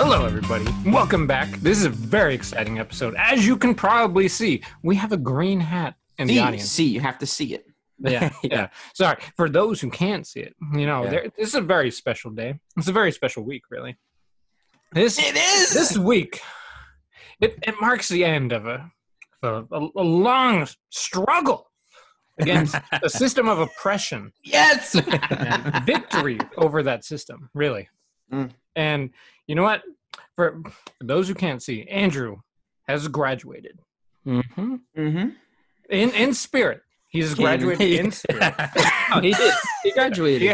Hello, everybody. Welcome back. This is a very exciting episode. As you can probably see, we have a green hat in the audience. You have to see it. Yeah. Sorry. For those who can't see it, this is a very special day. It's a very special week, really. This week, it marks the end of a long struggle against a system of oppression. Yes! And victory over that system, really. And you know what? For those who can't see, Andrew has graduated. In spirit. He's graduated in spirit. Oh, he did. He graduated. He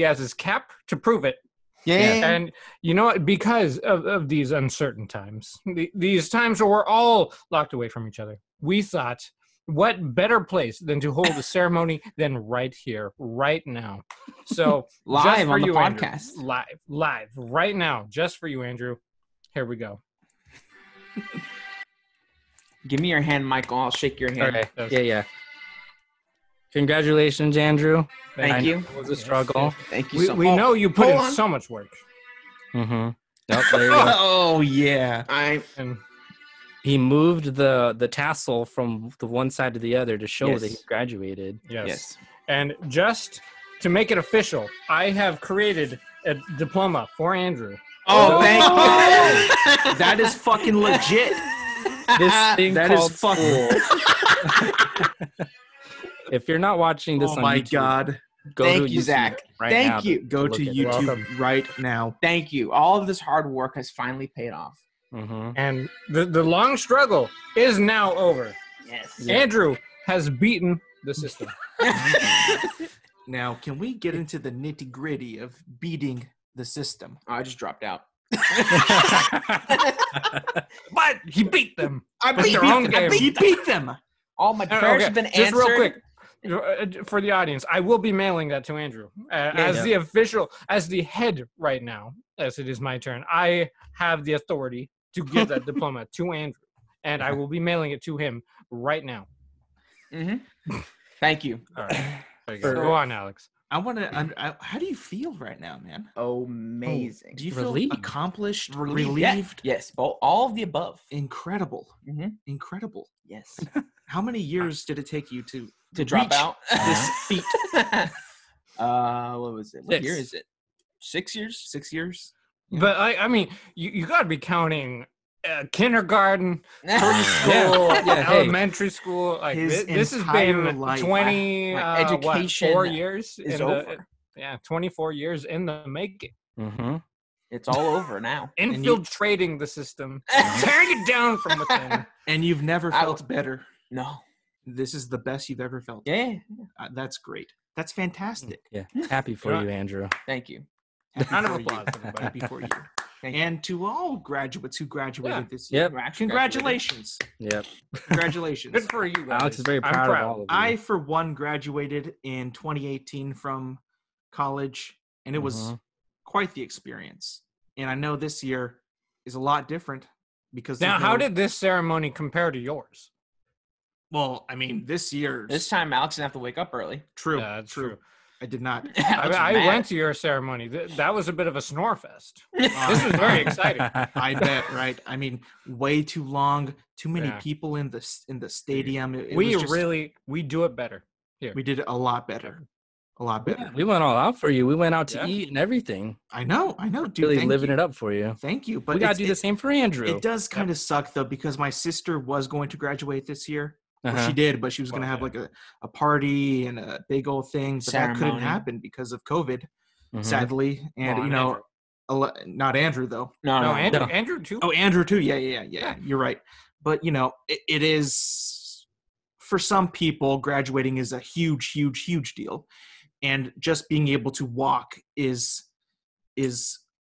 has his cap to prove it. Yeah. And you know what? Because of these uncertain times, these times where we're all locked away from each other, we thought, what better place than to hold a ceremony than right here, right now. So live on the you, podcast. Andrew, live, right now, just for you, Andrew. Here we go. Give me your hand, Michael. I'll shake your hand. Okay. Yeah. Congratulations, Andrew. Thank you. It was a struggle. Thank you so much. We know you put in so much work. Yep, there you go. Oh, yeah. And he moved the tassel from the one side to the other to show that he graduated. Yes. And just to make it official, I have created a diploma for Andrew. Oh, thank you. That is fucking legit. This thing that is fucking. If you're not watching this on YouTube, God. Go Thank to you, YouTube Zach. right Thank now you. Go to YouTube right now. Thank you. All of this hard work has finally paid off. And the long struggle is now over. Yes. Yeah. Andrew has beaten the system. Now, can we get into the nitty-gritty of beating the system? Oh, I just dropped out. But he beat them. He beat them. All my prayers have been answered. Just real quick, for the audience, I will be mailing that to Andrew the official, as the head right now, as it is my turn. I have the authority to give that diploma to Andrew, and I will be mailing it to him right now. Thank you. All right. Go on, Alex. I want to. How do you feel right now, man? Amazing. Do you feel Relieved. accomplished, Relieved? relieved? Yes. All of the above. Incredible. Incredible. Yes. How many years did it take you to drop reach out this feat? What was it? What 6 year is it? 6 years? 6 years. Yeah. But I mean, you got to be counting kindergarten, preschool, elementary school. Like this has been life. 20 education 4 years is over. 24 years in the making. It's all over now. Infiltrating the system, tearing it down from within. And you've never felt better. No. This is the best you've ever felt. Yeah. That's great. That's fantastic. Yeah. Happy for you, Andrew. Thank you. Round of applause, everybody. Happy for you. And to all graduates who graduated this year. Yep. Congratulations. Yep. Congratulations. Good for you, guys. Alex is very proud of all of you. I, for one, graduated in 2018 from college, and it was quite the experience. And I know this year is a lot different because now, how did this ceremony compare to yours? Well, I mean, this time Alex didn't have to wake up early. True. Yeah, that's true. I did not. I went to your ceremony. That was a bit of a snore fest. This was very exciting. I bet, right? I mean, way too long, too many people in the stadium. We do it better here. We did it a lot better. A lot better. Yeah, we went all out for you. We went out to eat and everything. I know, dude. Really living it up for you. Thank you. But we gotta do the same for Andrew. It does kind of suck though, because my sister was going to graduate this year. Well, she did, but she was going to have like a party and a big old thing, but that couldn't happen because of COVID, sadly. And not Andrew though. No, Andrew too. Oh, Andrew too. Yeah. You're right. But it is, for some people, graduating is a huge deal, and just being able to walk is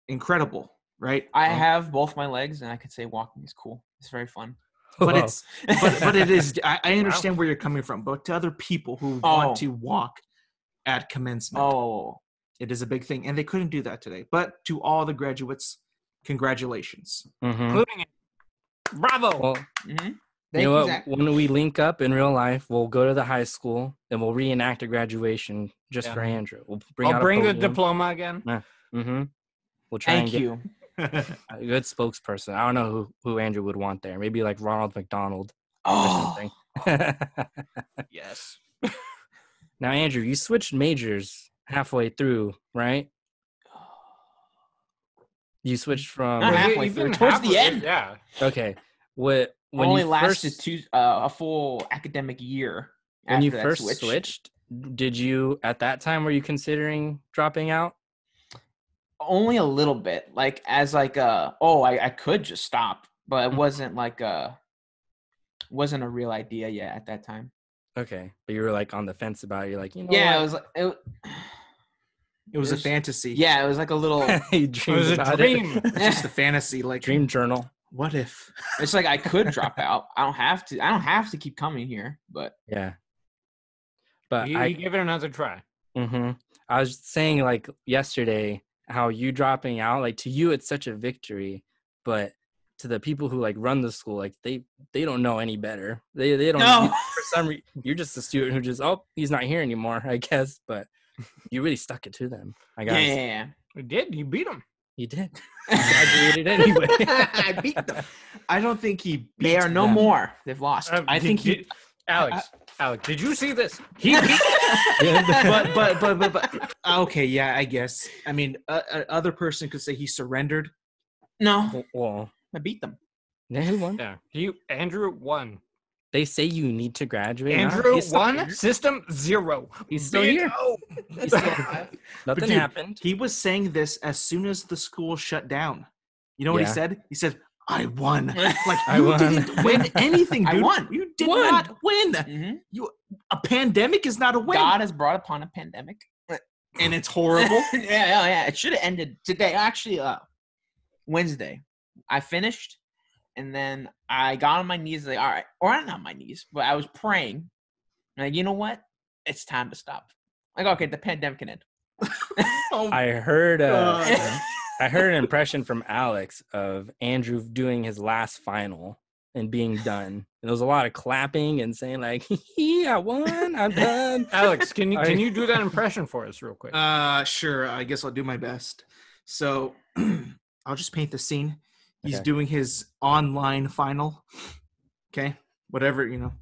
incredible, right? I have both my legs, and I could say walking is cool. It's very fun. But but it is. I understand where you're coming from. But to other people who want to walk at commencement, it is a big thing, and they couldn't do that today. But to all the graduates, congratulations, including bravo. Well, you know what? When we link up in real life, we'll go to the high school and we'll reenact a graduation just for Andrew. We'll bring the diploma again. We'll try. Thank you. A good spokesperson. I don't know who Andrew would want there. Maybe like Ronald McDonald or something. Yes. Now, Andrew, you switched majors halfway through, right? You switched from Not halfway through, towards the end. Yeah. Okay. When only you lasted first, a full academic year. When you first switched, did you at that time were you considering dropping out? Only a little bit, like as like I could just stop, but it wasn't like wasn't a real idea yet at that time. Okay, but you were like on the fence about it. You're like, what? It was like it was a fantasy. Yeah, it was like a little. It was a dream. It's just a fantasy, like dream journal. What if? It's like I could drop out. I don't have to keep coming here, but yeah. But you give it another try. Mm-hmm. I was saying like yesterday how you dropping out, like to you it's such a victory, but to the people who like run the school, like they don't know any better. They don't know. For some reason, you're just a student who just he's not here anymore, I guess. But you really stuck it to them. I guess. Yeah. You did. You beat them. You did. You graduated anyway. I beat them. I don't think he beat They are no them. more. They've lost. I think he. Alex, did you see this? He beat but okay, yeah, I guess. I mean, other person could say he surrendered. No, Well, I beat them. yeah, who won? Yeah, Andrew won. They say you need to graduate. Andrew won. System 0. He's still here. He's still alive. Nothing happened. He was saying this as soon as the school shut down. You know what he said? He said, "I won." Like you didn't win anything, dude. I won. You did not win. Mm-hmm. A pandemic is not a win. God has brought upon a pandemic, and it's horrible. yeah. It should have ended today. Actually, Wednesday, I finished. And then I got on my knees, like, all right, or not on my knees, but I was praying. Like, you know what? It's time to stop. Like, okay, the pandemic can end. I heard an impression from Alex of Andrew doing his last final and being done. And there was a lot of clapping and saying like, I won, I'm done. Alex, can you do that impression for us real quick? Sure. I guess I'll do my best. So I'll just paint the scene. He's doing his online final. Okay. Whatever, I don't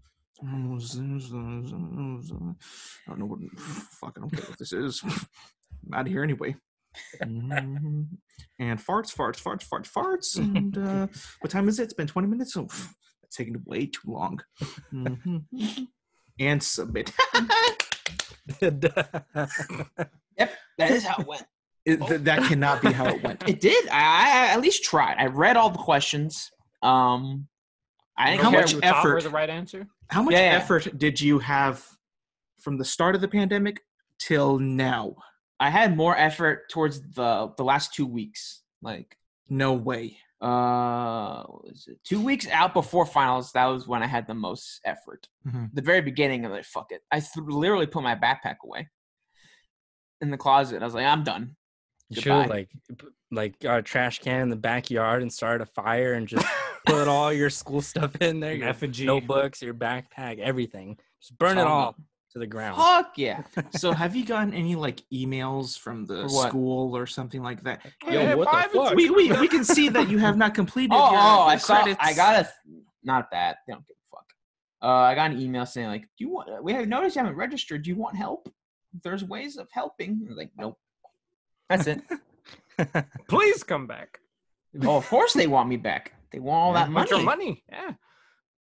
know what fucking okay what this is. I'm out of here anyway. And farts. And what time is it? It's been 20 minutes. So it's taking way too long. And submit. Yep, that is how it went. That cannot be how it went. It did. I at least tried. I read all the questions. I didn't How care much effort? Was the right answer? How much effort did you have from the start of the pandemic till now? I had more effort towards the last 2 weeks. Like, no way. What was it 2 weeks out before finals? That was when I had the most effort. Mm-hmm. The very beginning, I'm like, fuck it. I literally put my backpack away in the closet. I was like, I'm done. You should like a trash can in the backyard and start a fire and just put all your school stuff in there, your effigy, notebooks, your backpack, everything. Just burn it all to the ground. Fuck yeah. So have you gotten any like emails from the school or something like that? Yo, what the fuck? We can see that you have not completed your I credits. I got not that. They don't give a fuck. I got an email saying like, we have noticed you haven't registered. Do you want help? There's ways of helping. I was like, nope. That's it. Please come back. Oh, of course they want me back. They want all that money. Your money. Yeah.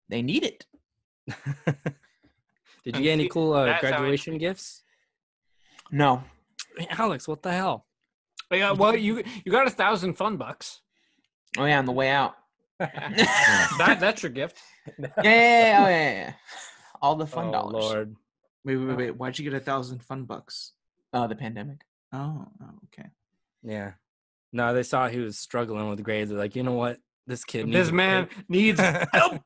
They need it. Did you get any cool graduation gifts? No. Hey, Alex, what the hell? Yeah, well, you got 1,000 fun bucks. Oh yeah, on the way out. That's your gift. Yeah. All the fun dollars. Lord. Wait. Why'd you get 1,000 fun bucks? The pandemic. Oh, okay. Yeah. No, they saw he was struggling with grades. They're like, you know what? This man needs help.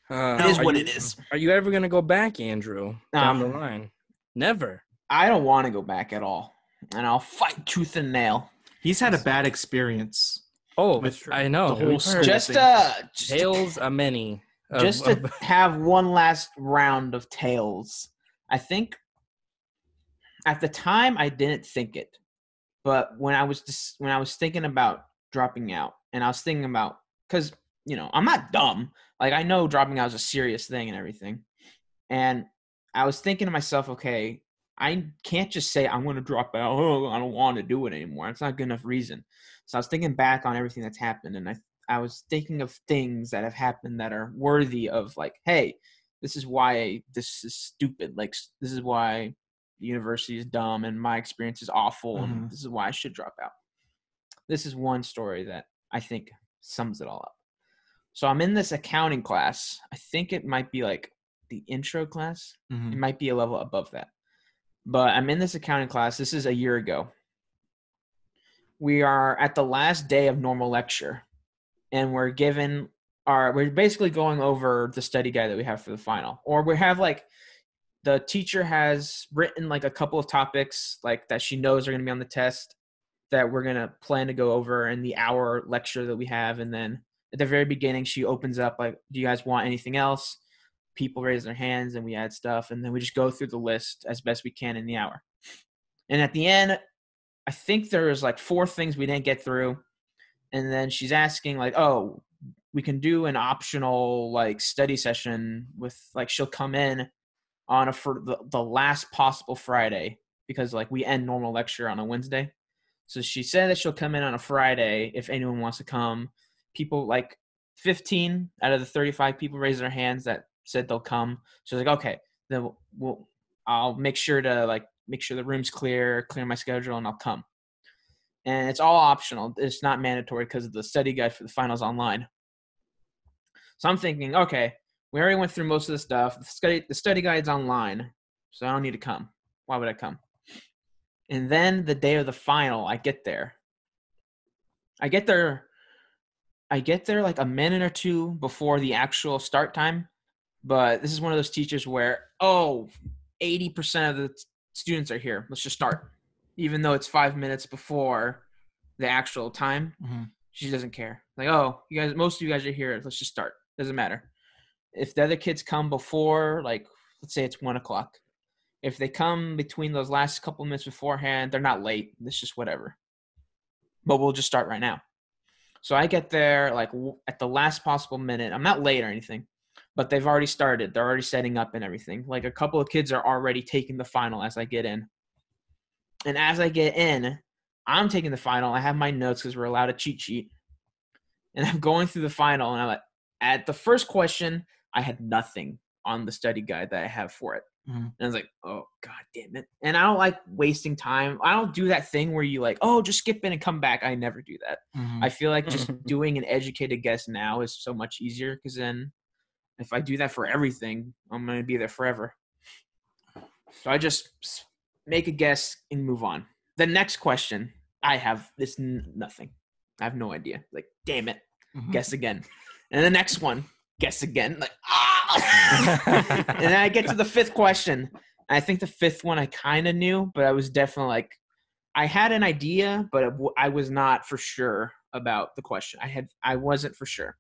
It is what it is. Are you ever going to go back, Andrew, down the line? Never. I don't want to go back at all. And I'll fight tooth and nail. He's had a bad experience. Oh, I know. The whole school just tales a many. Just to have one last round of tales. I think at the time I didn't think it. But when I was thinking about dropping out, and I was thinking about, because I'm not dumb. Like, I know dropping out is a serious thing and everything. And I was thinking to myself, okay, I can't just say I'm going to drop out. Oh, I don't want to do it anymore. It's not good enough reason. So I was thinking back on everything that's happened, and I was thinking of things that have happened that are worthy of, like, hey, this is why this is stupid. Like, this is why the university is dumb and my experience is awful, and this is why I should drop out. This is one story that I think sums it all up. So I'm in this accounting class. I think it might be like the intro class. It might be a level above that. But I'm in this accounting class. This is a year ago. We are at the last day of normal lecture, and we're basically going over the study guide that we have for the final. Or we have, like, the teacher has written like a couple of topics like that she knows are going to be on the test that we're going to plan to go over in the hour lecture that we have. And then at the very beginning, she opens up like, do you guys want anything else? People raise their hands and we add stuff. And then we just go through the list as best we can in the hour. And at the end, I think there was like 4 things we didn't get through. And then she's asking like, oh, we can do an optional like study session with, like, she'll come in for the last possible Friday, because like we end normal lecture on a Wednesday. So she said that she'll come in on a Friday if anyone wants to come. People, like 15 out of the 35 people raised their hands that said they'll come. So I was like, okay, then I'll make sure the room's clear my schedule, and I'll come. And it's all optional. It's not mandatory because of the study guide for the finals online. So I'm thinking, okay, we already went through most of the stuff. The study guide's online, so I don't need to come. Why would I come? And then the day of the final, I get there like a minute or two before the actual start time. But this is one of those teachers where, 80% of the students are here. Let's just start. Even though it's 5 minutes before the actual time, she doesn't care. Like, most of you guys are here. Let's just start. Doesn't matter. If the other kids come before, like, let's say it's 1:00. If they come between those last couple minutes beforehand, they're not late. It's just whatever. But we'll just start right now. So I get there like at the last possible minute. I'm not late or anything, but they've already started. They're already setting up and everything. Like, a couple of kids are already taking the final as I get in. And as I get in, I'm taking the final. I have my notes because we're allowed a cheat sheet. And I'm going through the final, and I'm like, at the first question, I had nothing on the study guide that I have for it. And I was like, oh, God damn it. And I don't like wasting time. I don't do that thing where you like, just skip in and come back. I never do that. I feel like just doing an educated guess now is so much easier, because then if I do that for everything, I'm going to be there forever. So I just make a guess and move on. The next question, I have this nothing. I have no idea. Like, damn it. Guess again. And the next one, guess again. Like, and then I get to the 5th question. I think the 5th one I kind of knew, but I was definitely like, I had an idea, but I was not for sure about the question. I wasn't for sure.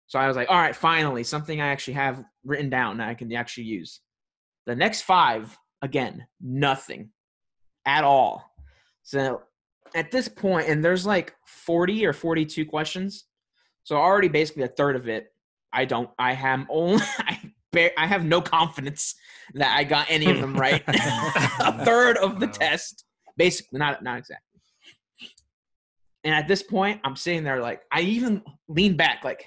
So I was like, all right, finally, something I actually have written down that I can actually use. The next 5, again, nothing at all. So at this point, and there's like 40 or 42 questions. So already basically a third of it, I have no confidence that I got any of them right. A third of the test, basically, not exactly. And at this point, I'm sitting there like, I even lean back like,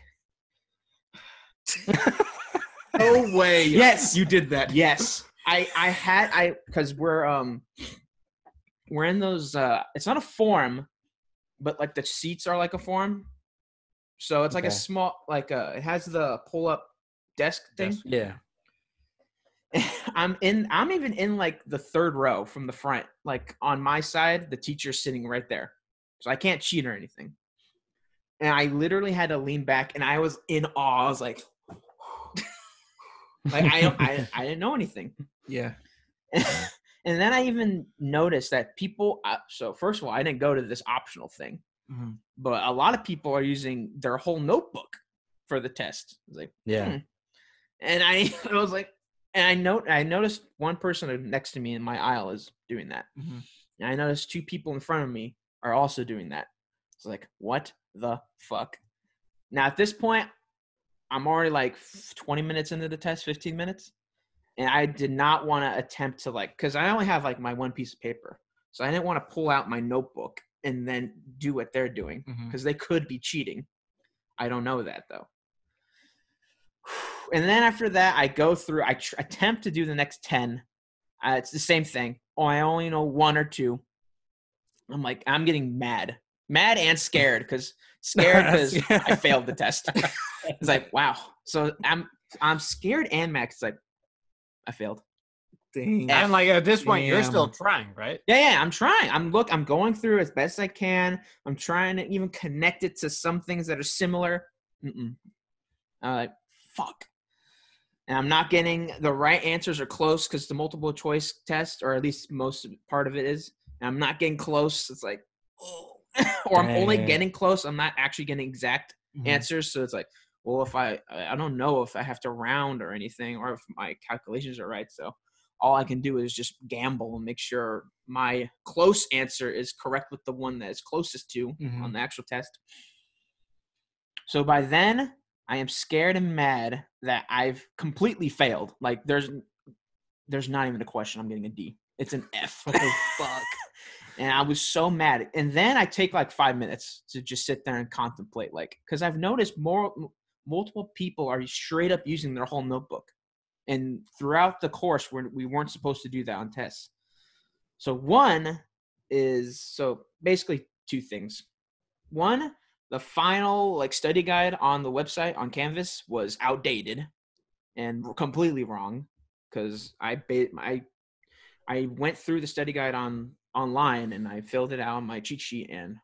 no way. Yes, you did that. Yes, because we're in those. It's not a forum, but like the seats are like a forum. So it's like a small, like it has the pull up desk thing. Yeah. I'm even in like the 3rd row from the front. Like on my side, the teacher's sitting right there. So I can't cheat or anything. And I literally had to lean back, and I was in awe. I was like, I didn't know anything. Yeah. And then I even noticed that people, so first of all, I didn't go to this optional thing, but a lot of people are using their whole notebook for the test. I was like, And I was like, and I noticed one person next to me in my aisle is doing that. And I noticed 2 people in front of me are also doing that. It's like, what the fuck? Now, at this point, I'm already like 20 minutes into the test, 15 minutes. And I did not want to attempt to because I only have like my one piece of paper. So I didn't want to pull out my notebook and then do what they're doing because they could be cheating. I don't know that though. And then after that, I go through, attempt to do the next 10. It's the same thing. Oh, I only know 1 or 2. I'm getting mad and scared because I failed the test. It's like, wow. So I'm scared and mad because I failed. Dang. And at this point, you're still trying, right? Yeah, I'm trying. I'm going through as best I can. I'm trying to even connect it to some things that are similar. I'm like, fuck. And I'm not getting the right answers or close because the multiple choice test, or at least most part of it is, and I'm not getting close. It's like, oh. Or I'm only getting close. I'm not actually getting exact answers. So it's like, well, if I don't know if I have to round or anything, or if my calculations are right. So all I can do is just gamble and make sure my close answer is correct with the one that is closest to on the actual test. So by then, I am scared and mad that I've completely failed. Like there's not even a question. I'm getting a D. It's an F. What the fuck? And I was so mad. And then I take 5 minutes to just sit there and contemplate, because I've noticed multiple people are straight up using their whole notebook. And throughout the course, we weren't supposed to do that on tests. So basically 2 things. One, the final study guide on the website on Canvas was outdated and completely wrong because I went through the study guide online and I filled it out on my cheat sheet and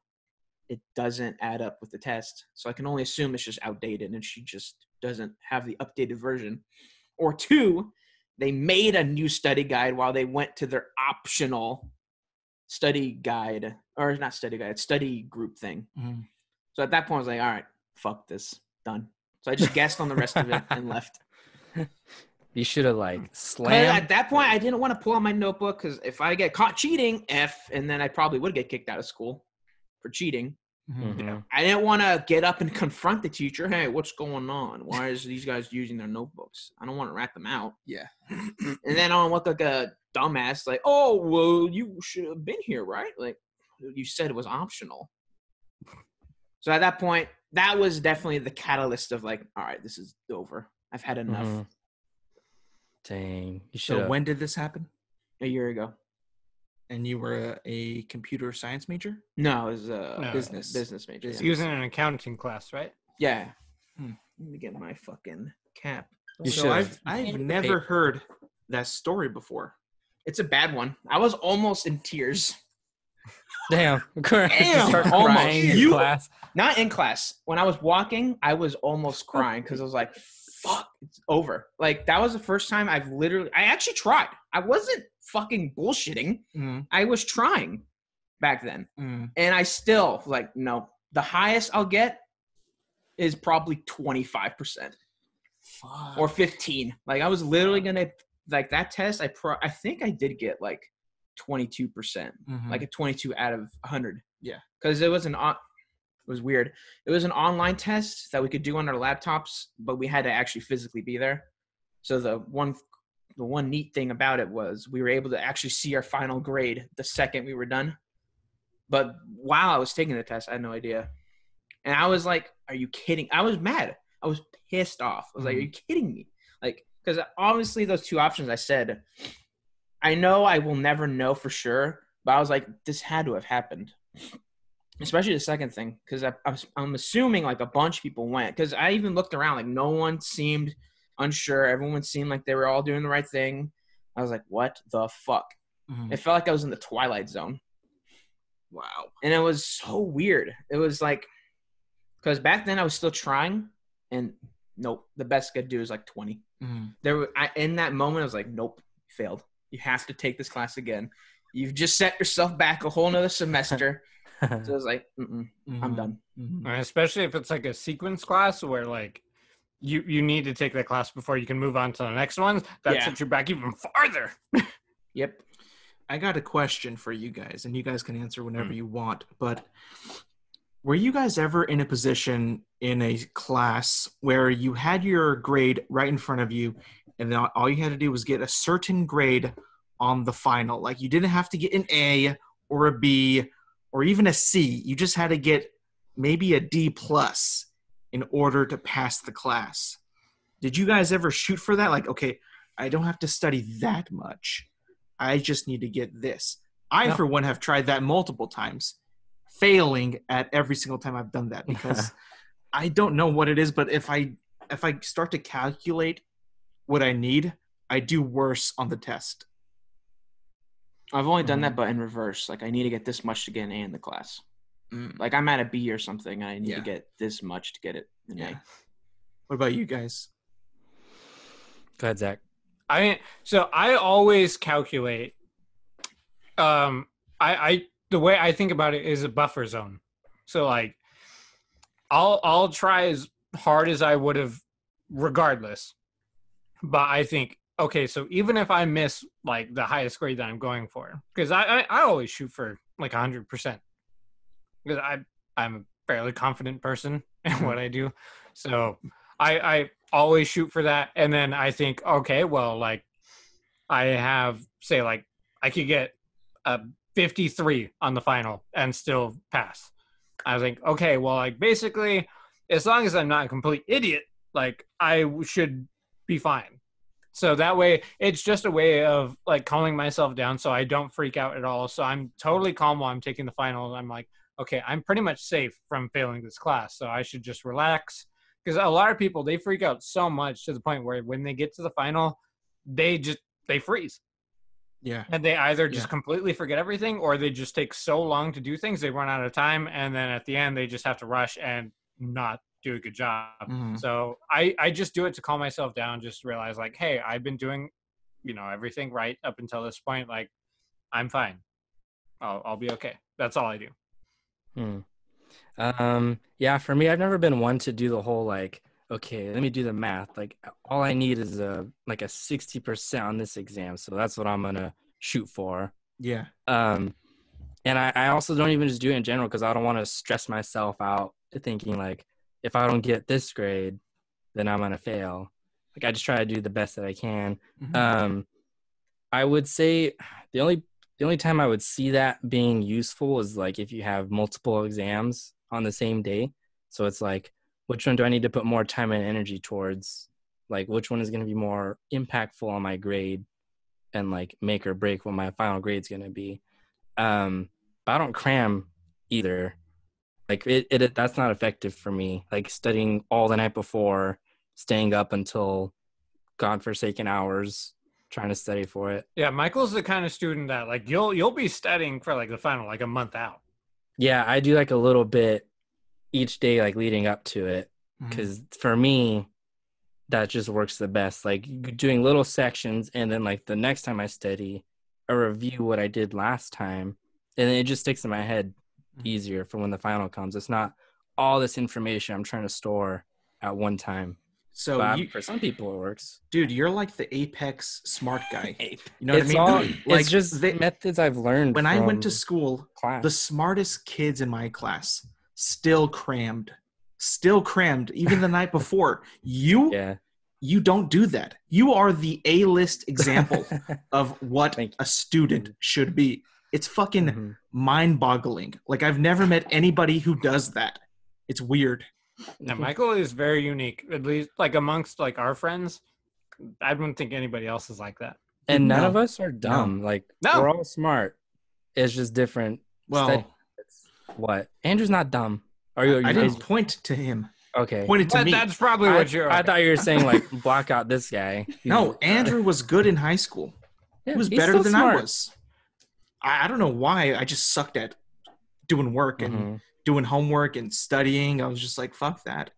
it doesn't add up with the test. So I can only assume it's just outdated and she just doesn't have the updated version. Or 2, they made a new study guide while they went to their optional study guide, or not study guide, study group thing. So at that point I was like, all right, fuck this, done. So I just guessed on the rest of it and left. You should have slammed. At that point, I didn't want to pull out my notebook because if I get caught cheating, F, and then I probably would get kicked out of school for cheating. I didn't want to get up and confront the teacher. Hey, what's going on? Why is these guys using their notebooks? I don't want to rat them out. Yeah. And then I don't look like a dumbass. Oh, well, you should have been here, right? You said it was optional. So at that point, that was definitely the catalyst of all right, this is over. I've had enough. Dang. So when did this happen? A year ago. And you were a computer science major? No, it was a business major. He was in an accounting class, right? Yeah. Let me get my fucking cap. So I've never heard that story before. It's a bad one. I was almost in tears. Damn. Damn. Almost. In class. Not in class. When I was walking, I was almost crying because I was like, fuck, it's over. That was the first time I actually tried. I wasn't fucking bullshitting. I was trying back then. And I still no, the highest I'll get is probably 25% or 15. I was literally going to that test. I think I did get 22%, a 22 out of 100. Yeah. Cause it was weird. It was an online test that we could do on our laptops, but we had to actually physically be there. So the one neat thing about it was we were able to actually see our final grade the second we were done. But while I was taking the test, I had no idea. And I was like, are you kidding? I was mad. I was pissed off. I was like, are you kidding me? Because obviously those 2 options I said, I know I will never know for sure, but I was like, this had to have happened. Especially the second thing, because I'm assuming a bunch of people went. Because I even looked around, no one seemed unsure. Everyone seemed like they were all doing the right thing. I was like, what the fuck? It felt like I was in the Twilight Zone. Wow. And it was so weird. It was because back then I was still trying, and nope, the best I could do is 20. In that moment, I was like, nope, failed. You have to take this class again. You've just set yourself back a whole nother semester. So I was like, I'm done. And especially if it's a sequence class where you need to take that class before you can move on to the next one. That sets you back even farther. Yep. I got a question for you guys, and you guys can answer whenever you want. But were you guys ever in a position in a class where you had your grade right in front of you, and then all you had to do was get a certain grade on the final? Like, you didn't have to get an A or a B or even a C. You just had to get maybe a D plus in order to pass the class. Did you guys ever shoot for that? Like, okay, I don't have to study that much. I just need to get this. For one, have tried that multiple times, failing at every single time I've done that because I don't know what it is. But if I start to calculate what I need, I do worse on the test. I've only done that, but in reverse. Like, I need to get this much to get an A in the class. Like, I'm at a B or something, and I need to get this much to get it an A. What about you guys? Go ahead, Zach. I always calculate. I the way I think about it is a buffer zone. So like, I'll try as hard as I would have, regardless. But I think, okay, so even if I miss like the highest grade that I'm going for, because I always shoot for like 100%, because I'm a fairly confident person in what I do, so I always shoot for that. And then I think, okay, well, like I have, say, like I could get a 53 on the final and still pass. I think, okay, well, like basically, as long as I'm not a complete idiot, like I should be fine. So that way, it's just a way of like calming myself down so I don't freak out at all. So I'm totally calm while I'm taking the final. I'm like, okay, I'm pretty much safe from failing this class, so I should just relax. Because a lot of people, they freak out so much to the point where when they get to the final, they freeze. Yeah. And they either just completely forget everything, or they just take so long to do things, they run out of time, and then at the end, they just have to rush and not do a good job. So I just do it to calm myself down, just realize like, hey, I've been doing, everything right up until this point. Like, I'm fine. I'll be okay. That's all I do. Yeah, for me, I've never been one to do the whole like, okay, let me do the math. Like, all I need is a 60% on this exam, so that's what I'm gonna shoot for. Yeah. And I also don't even just do it in general because I don't want to stress myself out thinking like, if I don't get this grade, then I'm gonna fail. Like, I just try to do the best that I can. I would say the only time I would see that being useful is like if you have multiple exams on the same day. So it's like, which one do I need to put more time and energy towards? Like, which one is going to be more impactful on my grade and like make or break what my final grade's going to be. But I don't cram either. Like that's not effective for me. Like studying all the night before, staying up until godforsaken hours, trying to study for it. Yeah, Michael's the kind of student that like you'll be studying for like the final like a month out. Yeah, I do like a little bit each day, like leading up to it, because for me, that just works the best. Like doing little sections, and then like the next time I study, I review what I did last time, and then it just sticks in my head easier for when the final comes. It's not all this information I'm trying to store at one time. So for some people it works. Dude, you're like the apex smart guy. You know what I mean? Like, it's just methods I've learned. When I went to school, class. The smartest kids in my class still crammed, even the night before. You don't do that. You are the A-list example of what a student should be. It's fucking mind-boggling. Like, I've never met anybody who does that. It's weird. Now, Michael is very unique, at least like amongst like our friends. I don't think anybody else is like that. And none of us are dumb. Like, we're all smart. It's just different. Well, what? Andrew's not dumb. Are you? I didn't point to him. Okay. Pointed to me. That's probably what you're. I thought you were saying like block out this guy. No, Andrew was good in high school. He was better than I was. I don't know why. I just sucked at doing work and doing homework and studying. I was just like, fuck that.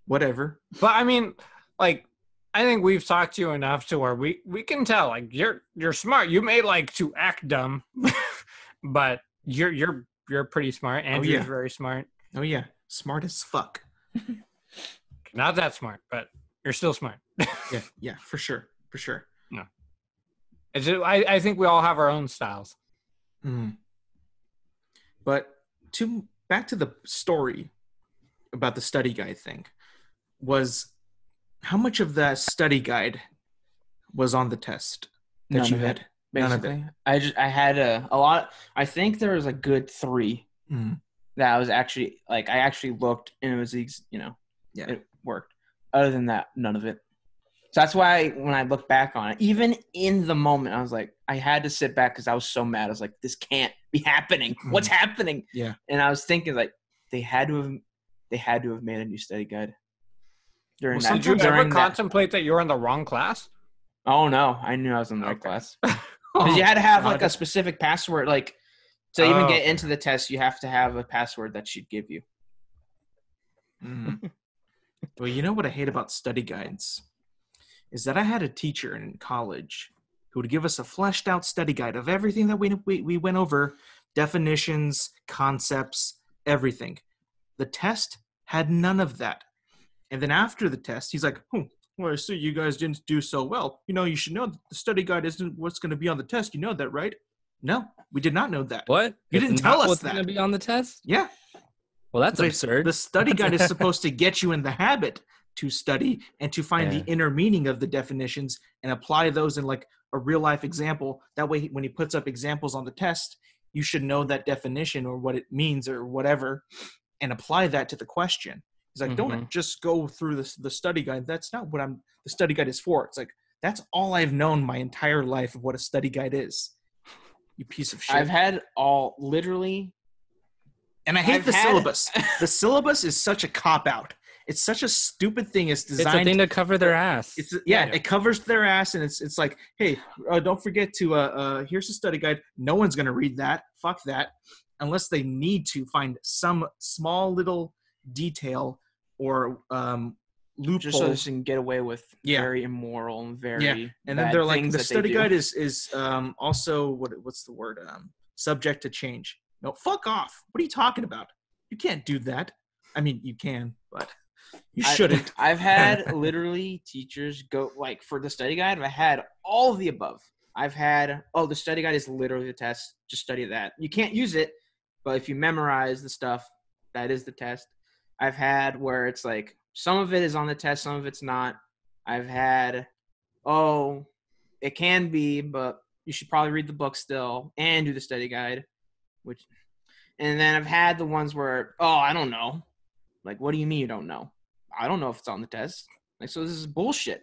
Whatever. But I mean, like, I think we've talked to you enough to where we can tell, like, you're smart. You may like to act dumb, but you're pretty smart. Andrew's very smart. Oh yeah, smart as fuck. Not that smart, but you're still smart. yeah, for sure. No. I think we all have our own styles. Mm. But back to the story about the study guide thing, was how much of that study guide was on the test that None you of had? it, basically. I had a lot. I think there was a good 3 that I was actually like. I actually looked and it was it worked. Other than that, none of it. So that's why when I look back on it, even in the moment, I was like, I had to sit back because I was so mad. I was like, this can't be happening. What's happening? Yeah. And I was thinking like they had to have made a new study guide during that. Did you ever contemplate that you were in the wrong class? Oh no, I knew I was in the right class. Because you had to have like a specific password, like to even get into the test, you have to have a password that she'd give you. Well, you know what I hate about study guides is that I had a teacher in college who would give us a fleshed out study guide of everything that we went over, definitions, concepts, everything. The test had none of that. And then after the test, he's like, well, I see you guys didn't do so well. You should know that the study guide isn't what's going to be on the test. You know that, right? No, we did not know that. What? You didn't tell us what's that. Going to be on the test? Yeah. Well, that's absurd. The study guide is supposed to get you in the habit to study and to find the inner meaning of the definitions and apply those in like a real life example. That way, when he puts up examples on the test, you should know that definition or what it means or whatever and apply that to the question. He's like, don't just go through the study guide. That's not what the study guide is for. It's like, that's all I've known my entire life of what a study guide is. You piece of shit. I've had literally. And I hate syllabus. The syllabus is such a cop-out. It's such a stupid thing. It's designed. It's a thing to cover their ass. It covers their ass, and it's like, hey, don't forget to here's the study guide. No one's gonna read that. Fuck that, unless they need to find some small little detail or loophole, just so they can get away with very immoral and very And then they're like, the study guide is also what's the word? Subject to change. No, fuck off. What are you talking about? You can't do that. I mean, you can, but you shouldn't. I've had literally teachers go, like, for the study guide, I had all of the above. I've had, the study guide is literally the test. Just study that. You can't use it, but if you memorize the stuff, that is the test. I've had where it's like, some of it is on the test, some of it's not. I've had, it can be, but you should probably read the book still and do the study guide. And then I've had the ones where, I don't know. Like, what do you mean you don't know? I don't know if it's on the test. Like, so this is bullshit.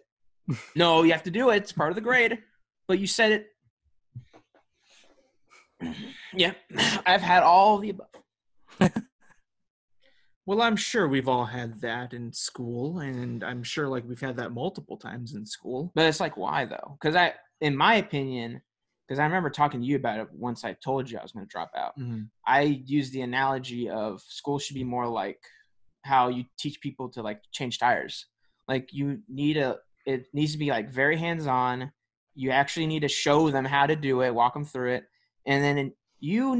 No, you have to do it. It's part of the grade. But you said it. Yeah. I've had all of the above. Well, I'm sure we've all had that in school, and I'm sure like we've had that multiple times in school. But it's like, why though? Because in my opinion, because I remember talking to you about it once I told you I was going to drop out. I used the analogy of school should be more like how you teach people to like change tires. Like it needs to be like very hands-on. You actually need to show them how to do it, walk them through it. And then you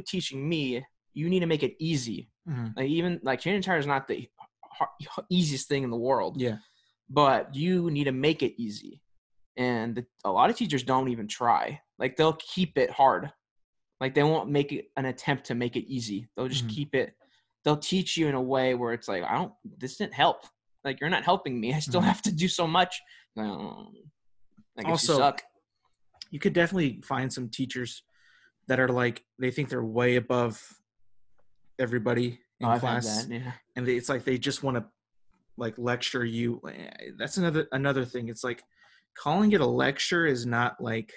teaching me, you need to make it easy. Like even like changing tires is not the easiest thing in the world. Yeah. But you need to make it easy. And a lot of teachers don't even try. Like they'll keep it hard. Like they won't make it an attempt to make it easy. They'll just keep it. They'll teach you in a way where it's like, this didn't help. Like you're not helping me. I still have to do so much. Like, I guess also, you suck. You could definitely find some teachers that are like, they think they're way above everybody in I've class. had that, yeah. And it's like, they just want to like lecture you. That's another thing. It's like, calling it a lecture is not like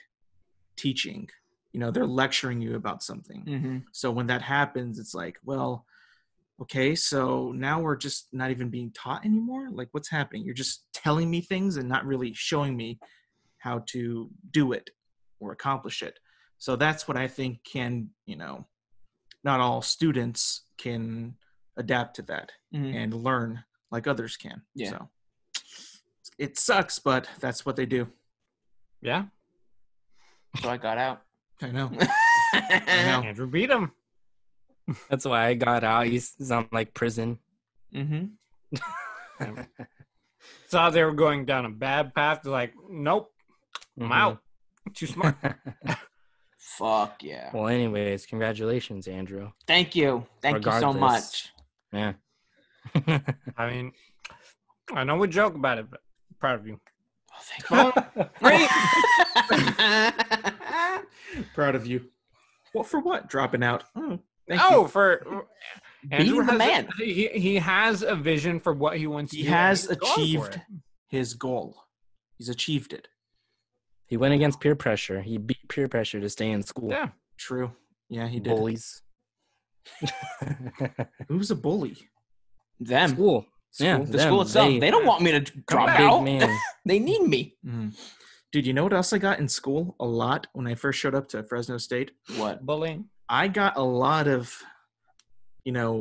teaching. They're lecturing you about something. So when that happens, it's like, well, okay, so now we're just not even being taught anymore? Like, what's happening? You're just telling me things and not really showing me how to do it or accomplish it. So that's what I think can, not all students can adapt to that and learn like others can. Yeah. So it sucks, but that's what they do. Yeah. So I got out. I know. Andrew beat him. That's why I got out. He's on like prison. Saw they were going down a bad path. They're like, nope, I'm out. Too smart. Fuck yeah. Well, anyways, congratulations, Andrew. Thank you. Thank you so much. Yeah. I mean, I know we joke about it, but I'm proud of you. Oh, thank Great. Proud of you. What for what? Dropping out. Oh, for being the man. He has a vision for what he wants to do. He has achieved his goal. He's achieved it. He went against peer pressure. He beat peer pressure to stay in school. Yeah. True. Yeah, he did. Bullies. Who's a bully? Them. School. Yeah, the school itself. They don't want me to drop out. They need me. Mm-hmm. Dude, you know what else I got in school a lot when I first showed up to Fresno State? What? Bullying. I got a lot of,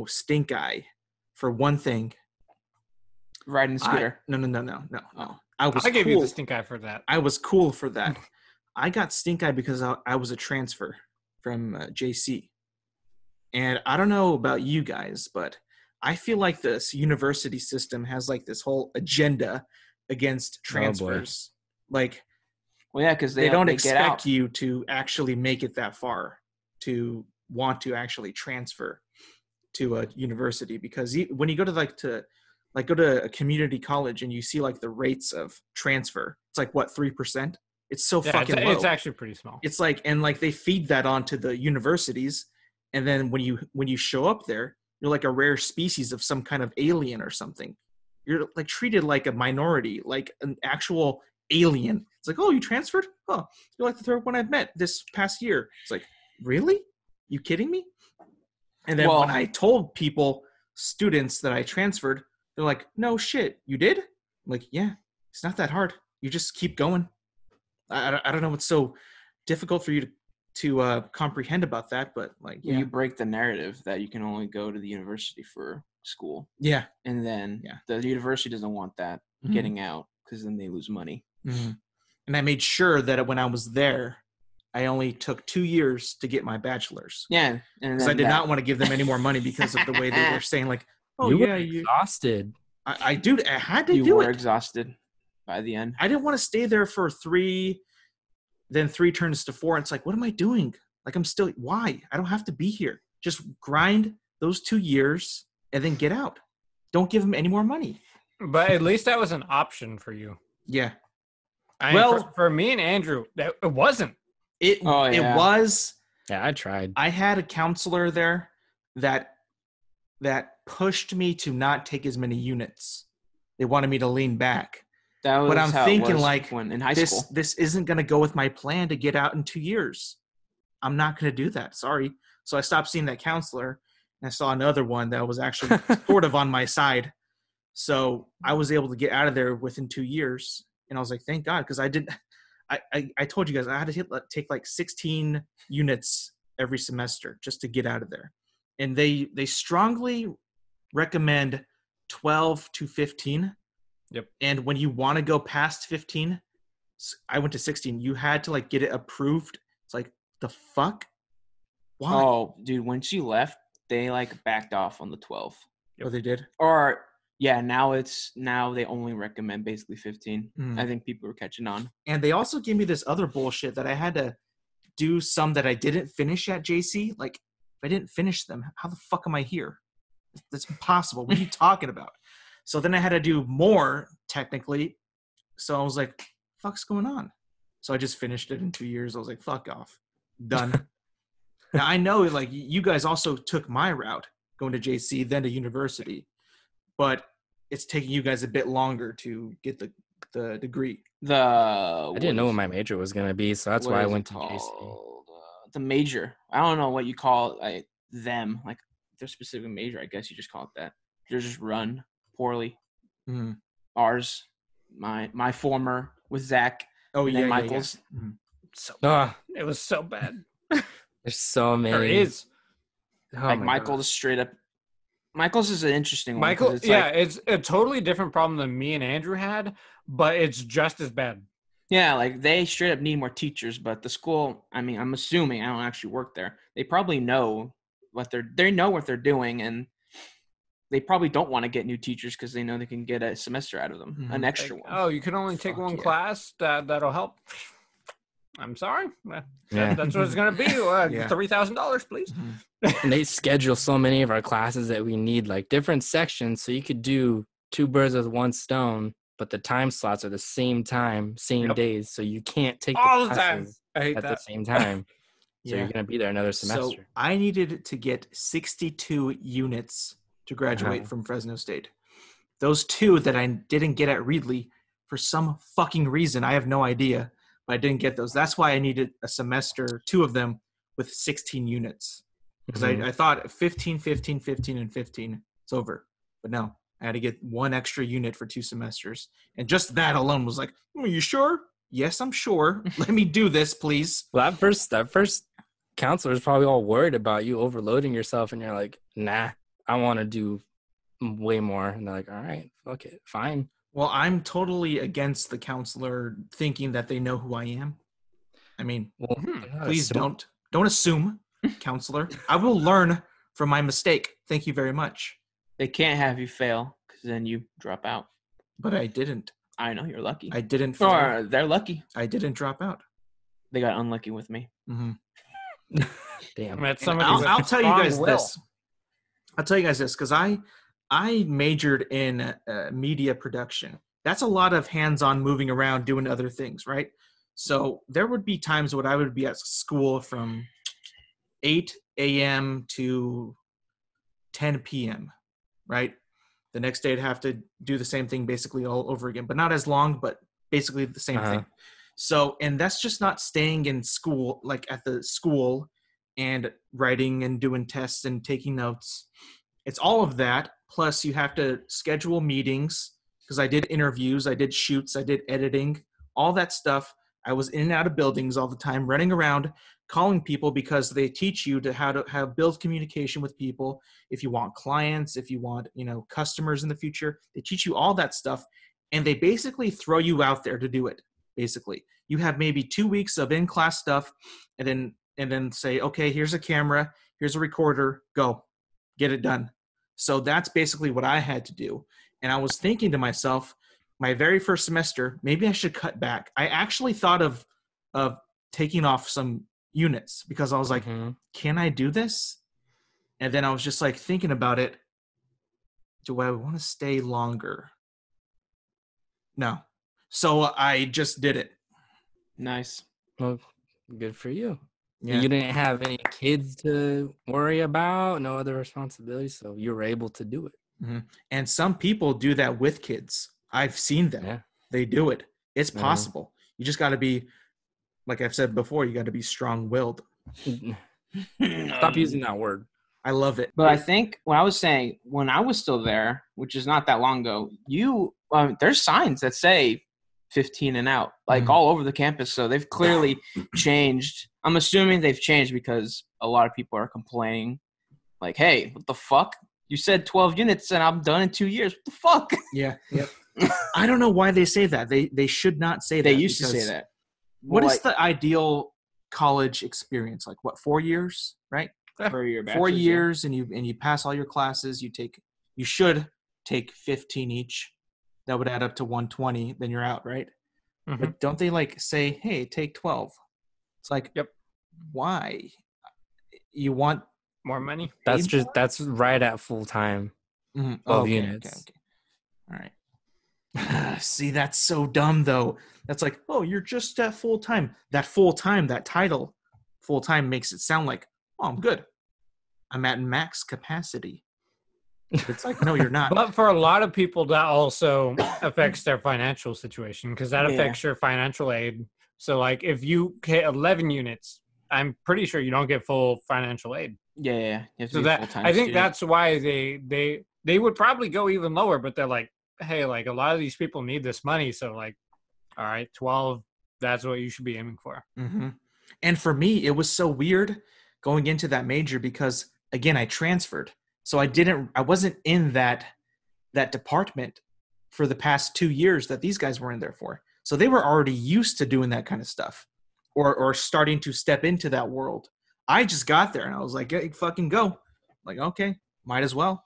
stink eye for one thing. Riding a scooter. No. I gave you the stink eye for that. I was cool for that. I got stink eye because I was a transfer from JC. And I don't know about you guys, but I feel like this university system has like this whole agenda against transfers. Well, yeah, because they don't expect you to actually make it that far to want to actually transfer to a university. Because when you go to go to a community college and you see like the rates of transfer, it's like what, 3%? It's so fucking low. It's actually pretty small. It's like, and like they feed that onto the universities, and then when you show up there, you're like a rare species of some kind of alien or something. You're like treated like a minority, like an actual alien. It's like, oh, you transferred? Oh, you're like the third one I've met this past year. It's like, really? You kidding me? And then when I told students that I transferred, they're like, no shit, you did? I'm like, yeah, it's not that hard. You just keep going. I don't know what's so difficult for you to comprehend about that, but like, yeah. You break the narrative that you can only go to the university for school. Yeah. And then the university doesn't want that getting out, because then they lose money. Mm-hmm. And I made sure that when I was there, I only took 2 years to get my bachelor's. Yeah. Because I did not want to give them any more money because of the way they were saying like, oh, you were exhausted. I had to do it. You were exhausted by the end. I didn't want to stay there for 3, then 3 turns to 4. And it's like, what am I doing? Like, why? I don't have to be here. Just grind those 2 years and then get out. Don't give them any more money. But at least that was an option for you. Yeah. For me and Andrew, it wasn't. It was. Yeah, I tried. I had a counselor there that pushed me to not take as many units. They wanted me to lean back. But I'm thinking like, when in high school, this isn't going to go with my plan to get out in 2 years. I'm not going to do that. Sorry. So I stopped seeing that counselor, and I saw another one that was actually sort of on my side. So I was able to get out of there within 2 years. And I was like, thank God, because I told you guys I had to take like 16 units every semester just to get out of there. And they strongly recommend 12 to 15. Yep. And when you want to go past 15, I went to 16. You had to like get it approved. It's like, the fuck? Why? Oh, dude, when she left, they like backed off on the 12. Oh, they did? Or yeah, now they only recommend basically 15. I think people are catching on. And they also gave me this other bullshit that I had to do some that I didn't finish at JC. Like, if I didn't finish them, how the fuck am I here? That's impossible. What are you talking about? So then I had to do more, technically. So I was like, fuck's going on? So I just finished it in 2 years. I was like, fuck off. Done. Now, I know, like, you guys also took my route, going to JC, then to university. But it's taking you guys a bit longer to get the degree. I didn't know what my major was going to be, so that's why I went to JC. The major. I don't know what you call it, them. Like, their specific major, I guess you just call it that. They're just run poorly. Mm-hmm. Ours, my former with Zach. Oh, yeah, Michael's. Yeah. Mm-hmm. So bad. It was so bad. There's so many. There is. Like Michael's straight up. Michael's is an interesting one. It's a totally different problem than me and Andrew had, but it's just as bad. Yeah, like they straight up need more teachers, but the school, I mean, I'm assuming, I don't actually work there. They probably know what they're doing, and they probably don't want to get new teachers because they know they can get a semester out of them, an extra one. Oh, you can only take one class? That'll help. I'm sorry. That's what it's going to be. $3,000, please. And they schedule so many of our classes that we need like different sections, so you could do 2 birds with 1 stone, but the time slots are the same time, same days, so you can't take all the classes at the same time. So you're going to be there another semester. So I needed to get 62 units to graduate from Fresno State. Those 2 that I didn't get at Reedley for some fucking reason, I have no idea, but I didn't get those. That's why I needed a semester, 2 of them with 16 units. Because I thought 15, 15, 15, and 15, it's over. But no, I had to get 1 extra unit for 2 semesters. And just that alone was like, are you sure? Yes, I'm sure. Let me do this, please. Well, that first counselor is probably all worried about you overloading yourself, and you're like, nah, I want to do way more. And they're like, all right, fuck it, fine. Well, I'm totally against the counselor thinking that they know who I am. I mean, please don't assume, counselor. I will learn from my mistake. Thank you very much. They can't have you fail because then you drop out. But I didn't. I know, you're lucky. I didn't fail. Or they're lucky. I didn't drop out. They got unlucky with me. Mm-hmm. Damn. I'll tell you guys this. I'll tell you guys this because I majored in media production. That's a lot of hands-on moving around, doing other things, right? So there would be times when I would be at school from 8 a.m. to 10 p.m., right? The next day I'd have to do the same thing basically all over again, but not as long, but basically the same thing. So, and that's just not staying in school, like at the school and writing and doing tests and taking notes. It's all of that. Plus you have to schedule meetings because I did interviews, I did shoots, I did editing, all that stuff. I was in and out of buildings all the time, running around, calling people because they teach you to how to build communication with people. If you want clients, if you want, customers in the future, they teach you all that stuff. And they basically throw you out there to do it. Basically, you have maybe 2 weeks of in-class stuff and then say, okay, here's a camera, here's a recorder, go get it done. So that's basically what I had to do. And I was thinking to myself, my very first semester, maybe I should cut back. I actually thought of taking off some units because I was like, can I do this? And then I was just like thinking about it. Do I want to stay longer? No. So I just did it. Nice. Well, good for you. Yeah. You didn't have any kids to worry about, no other responsibilities, so you were able to do it. Mm-hmm. And some people do that with kids. I've seen them. Yeah. They do it. It's possible. You just got to be, like I've said before, you got to be strong-willed. Stop using that word. I love it. But I think what I was saying, when I was still there, which is not that long ago, there's signs that say 15 and out, like all over the campus. So they've clearly changed. I'm assuming they've changed because a lot of people are complaining, like, hey, what the fuck? You said 12 units and I'm done in 2 years. What the fuck? Yeah. Yep. I don't know why they say that. They should not say that. They used to say that. What is the ideal college experience? Like what, 4 years, right? For your 4 years, and you pass all your classes. You should take 15 each. That would add up to 120. Then you're out, right? Mm-hmm. But don't they like say, hey, take 12? It's like, yep. Why? You want more money? That's right at full time. 12 units. Okay. All right. See, that's so dumb though. That's like, oh, you're just at full time. That full time, that title, full time makes it sound like, oh, I'm good. I'm at max capacity. It's like, no, you're not. But for a lot of people, that also affects their financial situation because that affects your financial aid. So, like, if you get 11 units, I'm pretty sure you don't get full financial aid. Yeah. You have to so that I think that's why they would probably go even lower. But they're like, hey, like a lot of these people need this money, so like, all right, 12. That's what you should be aiming for. Mm-hmm. And for me, it was so weird going into that major because, again, I transferred. So I wasn't in that department for the past 2 years that these guys were in there for. So they were already used to doing that kind of stuff or starting to step into that world. I just got there and I was like, yeah, fucking go. Like, okay, might as well.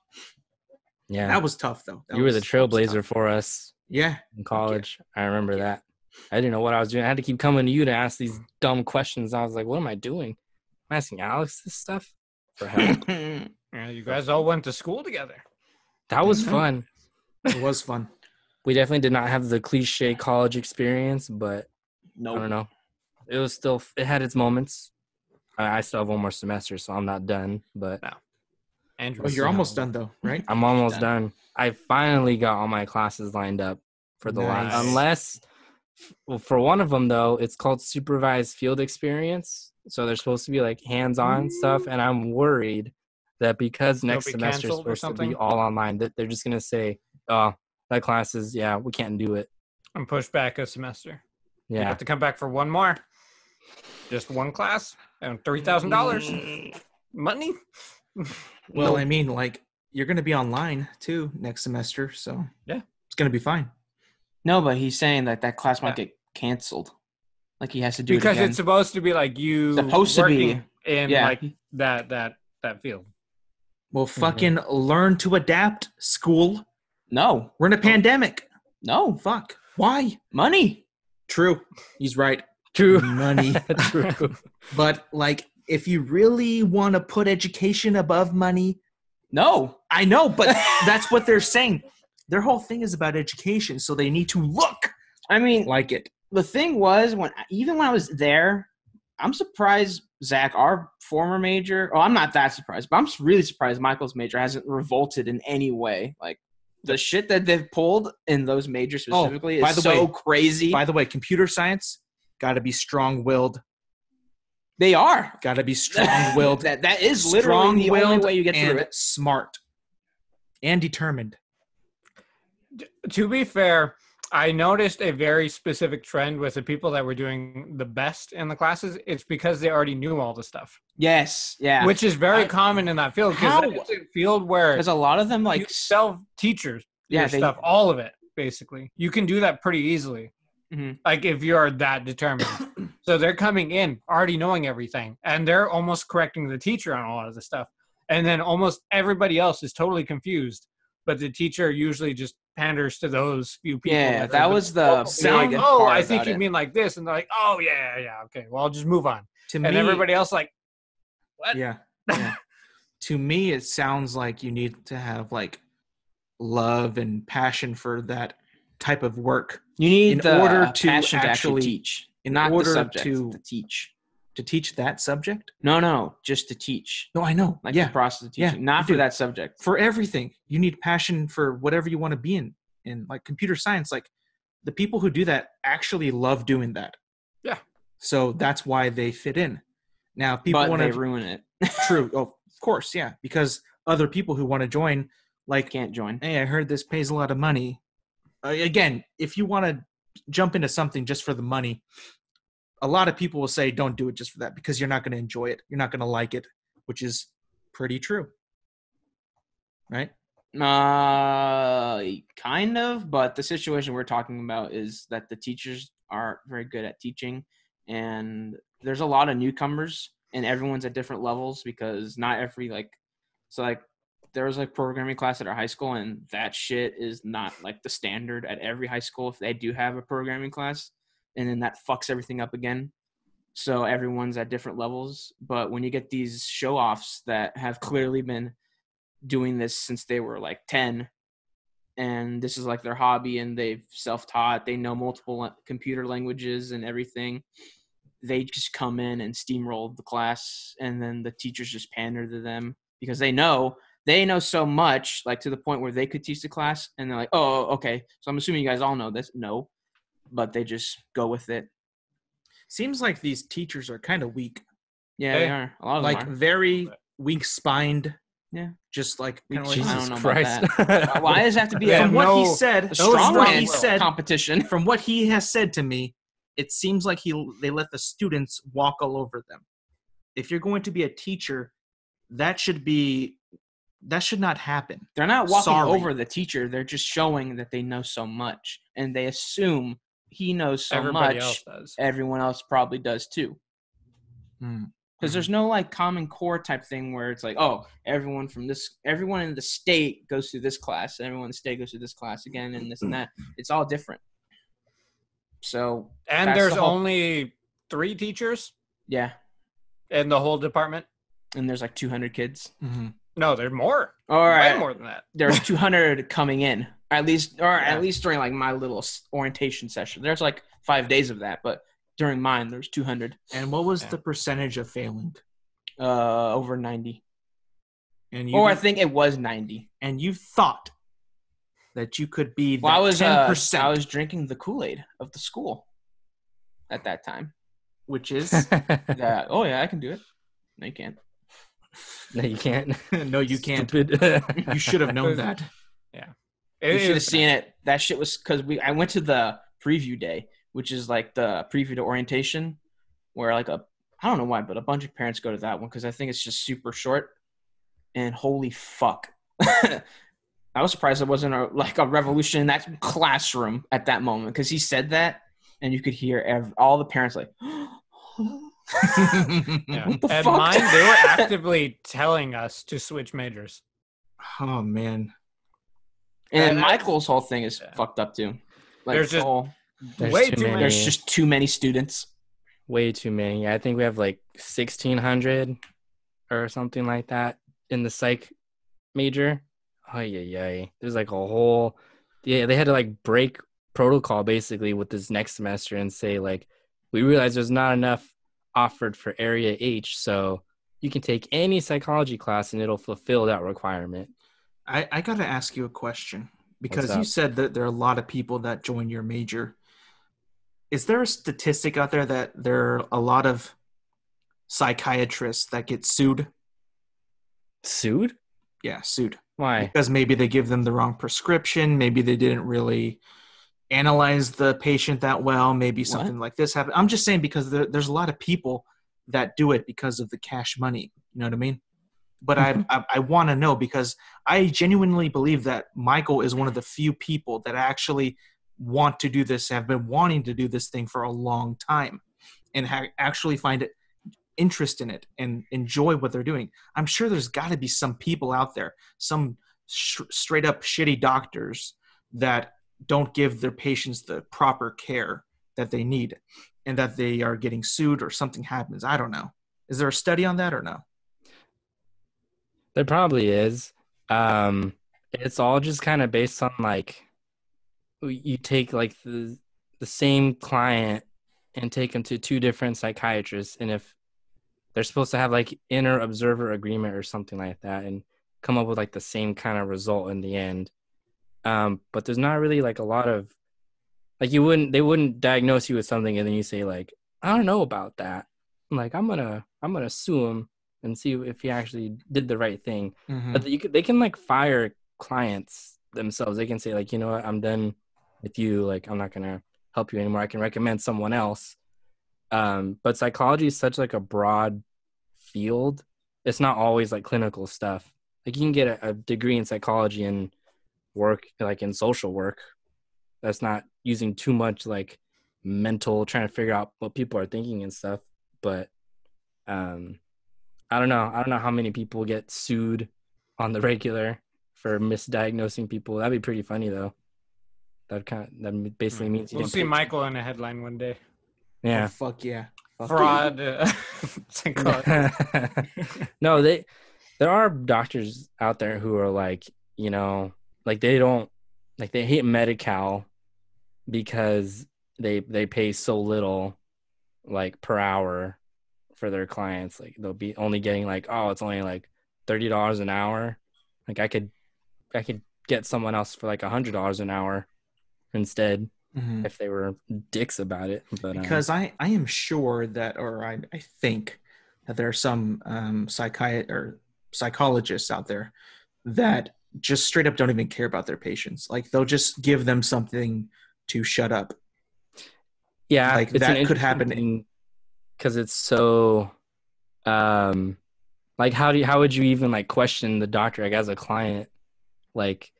Yeah. That was tough though. You were the trailblazer for us. Yeah. In college. I remember that. I didn't know what I was doing. I had to keep coming to you to ask these dumb questions. I was like, what am I doing? I'm asking Alex this stuff for help. Yeah, you guys all went to school together. That was fun. It was fun. We definitely did not have the cliche college experience, but I don't know. It was still, it had its moments. I still have one more semester, so I'm not done. But no. Andrew, you're almost done though, right? I'm almost done. I finally got all my classes lined up for the last. Unless, well, for one of them though, it's called supervised field experience. So they're supposed to be like hands-on stuff, and I'm worried that because next semester is supposed to be all online, that they're just gonna say, "Oh, that class is we can't do it." I'm pushed back a semester. Yeah, you have to come back for one more. Just one class and $3,000 money. Well, I mean, like you're gonna be online too next semester, so yeah, it's gonna be fine. No, but he's saying that class might get canceled. Like he has to do because it again. It's supposed to be like you supposed to be in like that field. Well, fucking learn to adapt, school. No, we're in a pandemic. No, fuck. Why? Money. True. He's right. True. Money. True. But like, if you really want to put education above money, no. I know, but that's what they're saying. Their whole thing is about education, so they need to look. I mean, like it. The thing was, even when I was there, I'm surprised, Zach, our former major. Oh, I'm not that surprised, but I'm really surprised Michael's major hasn't revolted in any way. Like the shit that they've pulled in those majors specifically is so crazy. By the way, computer science got to be strong-willed. They are. Got to be strong-willed. that is literally the only way you get through it. Smart and determined. To be fair, I noticed a very specific trend with the people that were doing the best in the classes. It's because they already knew all the stuff. Yes, yeah. Which is very common in that field, because it's a field where there's a lot of them like self-teachers stuff, all of it, basically. You can do that pretty easily. Mm-hmm. Like if you're that determined. So they're coming in already knowing everything, and they're almost correcting the teacher on a lot of the stuff. And then almost everybody else is totally confused, but the teacher usually just panders to those few people. Yeah, that was the sound. Oh, I think you mean like this, and they're like, oh yeah, okay. Well, I'll just move on. And everybody else like, what? Yeah. To me, it sounds like you need to have like love and passion for that type of work. You need in order to actually teach, not the subject to teach. To teach that subject? No, just to teach. No, I know. Like the process of teaching, not for that subject. For everything. You need passion for whatever you want to be in. In like computer science, like the people who do that actually love doing that. Yeah. So that's why they fit in. Now, people want to ruin it. True. Oh, of course, yeah. Because other people who want to join, like, can't join. Hey, I heard this pays a lot of money. Again, if you want to jump into something just for the money, a lot of people will say don't do it just for that because you're not going to enjoy it. You're not going to like it, which is pretty true. Right? Kind of, but the situation we're talking about is that the teachers aren't very good at teaching, and there's a lot of newcomers, and everyone's at different levels because not every there was like programming class at our high school, and that shit is not like the standard at every high school if they do have a programming class. And then that fucks everything up again. So everyone's at different levels. But when you get these show-offs that have clearly been doing this since they were like 10, and this is like their hobby, and they've self-taught, they know multiple computer languages and everything, they just come in and steamroll the class, and then the teachers just pander to them because they know so much, like to the point where they could teach the class, and they're like, oh, okay. So I'm assuming you guys all know this. No. But they just go with it. Seems like these teachers are kind of weak. Yeah, they are. A lot of them are. Very weak-spined. Yeah. Just like Jesus I don't know Christ. about that. Why does it have to be from what he said, strongman competition? From what he has said to me, it seems like they let the students walk all over them. If you're going to be a teacher, that should not happen. They're not walking over the teacher. They're just showing that they know so much, and they assume he knows so Everybody much. Else does. Everyone else probably does too. Because there's no like common core type thing where it's like, oh, everyone in the state goes through this class, and everyone in the state goes through this class again, and this and that. It's all different. So and there's only 3 teachers. Yeah. In the whole department. And there's like 200 kids. Mm-hmm. No, there's more. All right. Way more than that. There's 200 coming in, at least during like my little orientation session. There's like 5 days of that, but during mine there's 200. And what was the percentage of failing? Over 90. And I think it was 90. And you thought that you could be that I was 10%. I was drinking the Kool-Aid of the school at that time, which is that. Oh yeah, I can do it. No, you can't. No, you can't. No, you can't. You should have known that. Yeah, you should have seen it. That shit was because I went to the preview day, which is like the preview to orientation, where like I don't know why, but a bunch of parents go to that one because I think it's just super short. And holy fuck, I was surprised there wasn't a revolution in that classroom at that moment because he said that, and you could hear all the parents like. Yeah. What the fuck? Mine, they were actively telling us to switch majors. Oh man! And Michael's whole thing is fucked up too. Like, there's just way too many. There's just too many students. Way too many. I think we have like 1,600 or something like that in the psych major. Oh yeah. There's like a whole. Yeah, they had to like break protocol basically with this next semester and say like, we realize there's not enough offered for area H, so you can take any psychology class and it'll fulfill that requirement. I gotta ask you a question because you said that there are a lot of people that join your major. Is there a statistic out there that there are a lot of psychiatrists that get sued? Sued? Yeah, sued. Why? Because maybe they give them the wrong prescription, maybe they didn't really analyze the patient that well, maybe something like this happened. I'm just saying because there's a lot of people that do it because of the cash money. You know what I mean? But I want to know because I genuinely believe that Michael is one of the few people that actually want to do this, have been wanting to do this thing for a long time and actually find it interest in it and enjoy what they're doing. I'm sure there's got to be some people out there, some straight up shitty doctors that don't give their patients the proper care that they need and that they are getting sued or something happens. I don't know. Is there a study on that or no? There probably is. It's all just kind of based on like, you take like the same client and take them to 2 different psychiatrists. And if they're supposed to have like inner observer agreement or something like that and come up with like the same kind of result in the end. But there's not really like a lot of like they wouldn't diagnose you with something and then you say like, I don't know about that. Like I'm gonna sue him and see if he actually did the right thing. Mm-hmm. But they can like fire clients themselves. They can say like, you know what, I'm done with you. Like I'm not gonna help you anymore. I can recommend someone else. But psychology is such like a broad field. It's not always like clinical stuff. Like you can get a degree in psychology and work like in social work that's not using too much like mental trying to figure out what people are thinking and stuff. But I don't know how many people get sued on the regular for misdiagnosing people. That'd be pretty funny though. That basically means we'll see Michael in a headline one day. Yeah. Oh, fuck yeah. Fraud. No, there are doctors out there who are like, you know, like they hate Medi-Cal because they pay so little like per hour for their clients. Like they'll be only getting like, oh, it's only like $30 an hour. Like I could get someone else for like $100 an hour instead. Mm-hmm. If they were dicks about it. But because I am sure that, or I think that there are some psychologists out there that just straight up don't even care about their patients. Like they'll just give them something to shut up. Yeah, like that could happen because it's so like how would you even like question the doctor like as a client like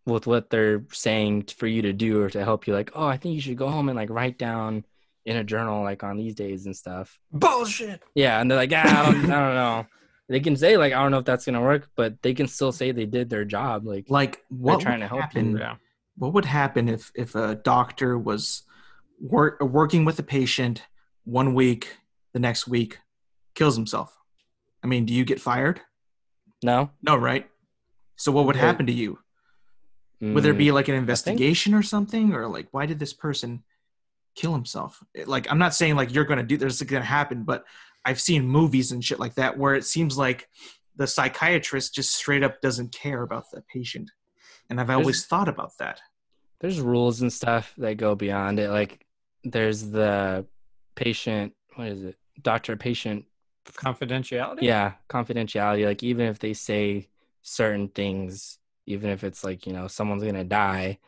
with what they're saying for you to do or to help you, like, oh, I think you should go home and like write down in a journal like on these days and stuff. Bullshit. Yeah, and they're like, I don't know. They can say like, I don't know if that's gonna work, but they can still say they did their job. Like what trying to help you. What would happen if a doctor was working with a patient 1 week, the next week kills himself. I mean, do you get fired? No, right? So what would happen to you? Would there be like an investigation or something, or like why did this person kill himself? Like, I'm not saying like you're gonna do this is gonna happen, but I've seen movies and shit like that where it seems like the psychiatrist just straight up doesn't care about the patient, and I've always thought about that. There's rules and stuff that go beyond it. Like there's the patient, what is it? Doctor-patient confidentiality. Yeah, confidentiality. Like even if they say certain things, even if it's like, someone's gonna die,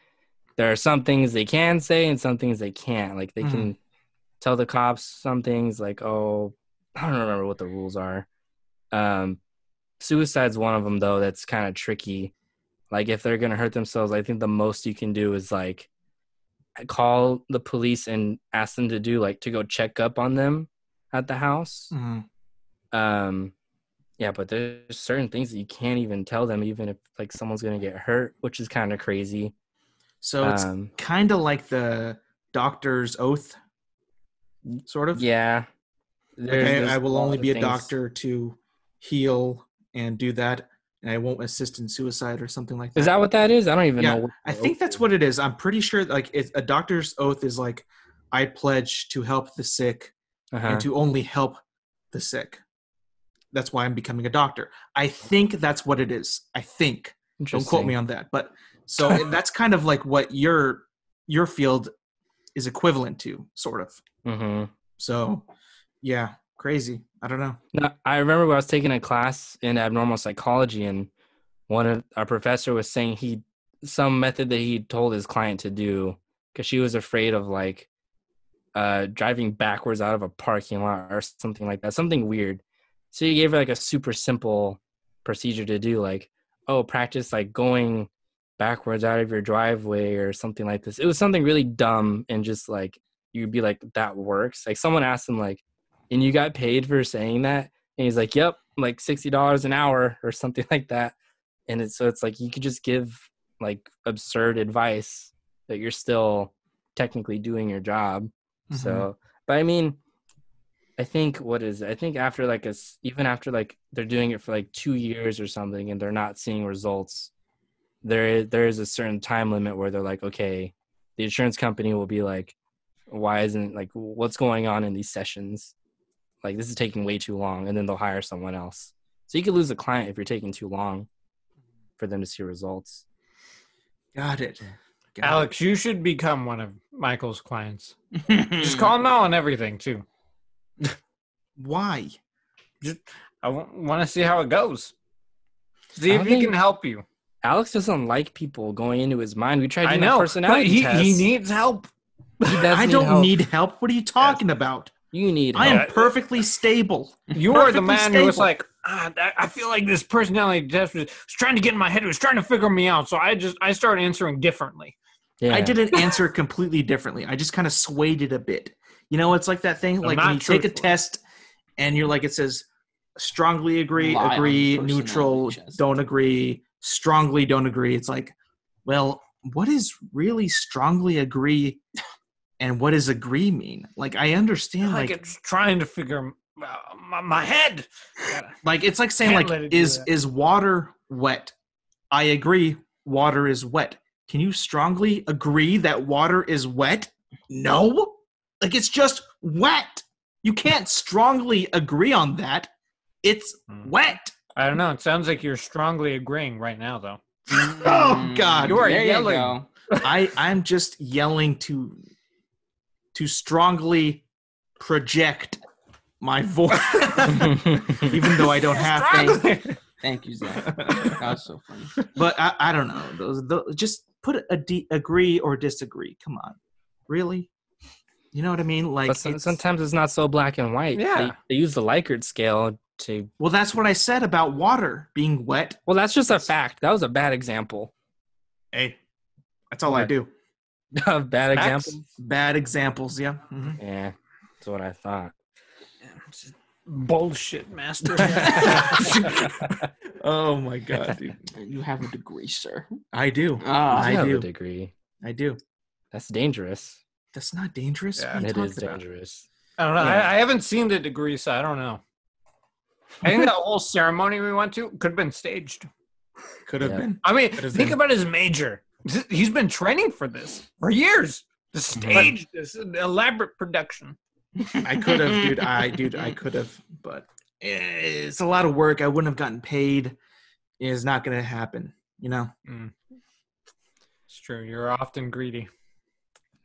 there are some things they can say and some things they can't. Like they can tell the cops some things like, oh, I don't remember what the rules are. Suicide's one of them though that's kind of tricky. Like if they're gonna hurt themselves, I think the most you can do is like call the police and ask them to go check up on them at the house. Yeah, but there's certain things that you can't even tell them, even if like someone's gonna get hurt, which is kind of crazy. So it's kind of like the doctor's oath, sort of. Yeah, I will only be a doctor to heal and do that, and I won't assist in suicide or something like that. Is that what that is? I don't even know. I think that's what it is. I'm pretty sure like a doctor's oath is like, I pledge to help the sick and to only help the sick. That's why I'm becoming a doctor. I think that's what it is. I think. Don't quote me on that. But so that's kind of like what your field is equivalent to, sort of. So, yeah, crazy. I don't know. No, I remember when I was taking a class in abnormal psychology, and our professor was saying some method that he told his client to do because she was afraid of like driving backwards out of a parking lot or something like that, something weird. So he gave her like a super simple procedure to do, like, practice like going backwards out of your driveway or something like this. It was something really dumb, and just like you'd be like, that works. Like someone asked him like, and you got paid for saying that? And he's like, yep, like $60 an hour or something like that. And it's like you could just give like absurd advice that you're still technically doing your job. So, but I mean, I think after like even after like they're doing it for like 2 years or something and they're not seeing results, there is a certain time limit where they're like, okay, the insurance company will be like, why isn't like what's going on in these sessions? Like this is taking way too long, and then they'll hire someone else. So you could lose a client if you're taking too long for them to see results. Got it. Alex, you should become one of Michael's clients. Just call him out on everything too. Why? I want to see how it goes. See if he can help you. Alex doesn't like people going into his mind. We tried doing a personality test. He needs help. I don't need help. What are you talking about? You need help. I am perfectly stable. You are the man who was like, I feel like this personality test was trying to get in my head. It was trying to figure me out. So I started answering differently. Yeah. I didn't answer completely differently. I just kind of swayed it a bit. You know, it's like that thing, like when you take a test and you're like, it says strongly agree, neutral, don't agree, strongly don't agree. It's like, well, what is really strongly agree and what does agree mean? Like, I understand. Like it's trying to figure my head. Like, it's like saying, like, is water wet? I agree, water is wet. Can you strongly agree that water is wet? No. Like, it's just wet. You can't strongly agree on that. It's wet. I don't know. It sounds like you're strongly agreeing right now, though. Oh, God. You are yelling. I'm just yelling to strongly project my voice, even though I don't have to. Thank you, Zach. That was so funny. But I don't know. Those just put agree or disagree. Come on. Really? You know what I mean? Like, sometimes it's not so black and white. Yeah. They use the Likert scale to... Well, that's what I said about water being wet. Well, that's just a fact. That was a bad example. Hey, that's all I do. Bad examples? Bad examples, yeah. Mm-hmm. Yeah, that's what I thought. Bullshit, master. Oh, my God, dude. You have a degree, sir. I do. I do have a degree. I do. That's dangerous. That's not dangerous. Yeah, What are you It is talking about? dangerous. I don't know. Yeah. I haven't seen the degree, so I don't know. I think that whole ceremony we went to could have been staged. Could have Yeah. been. I mean, Could have think been. about his major. He's been training for this for years to stage this elaborate production. I could have, dude. I could have, but it's a lot of work. I wouldn't have gotten paid. It's not going to happen, you know? It's true. You're often greedy.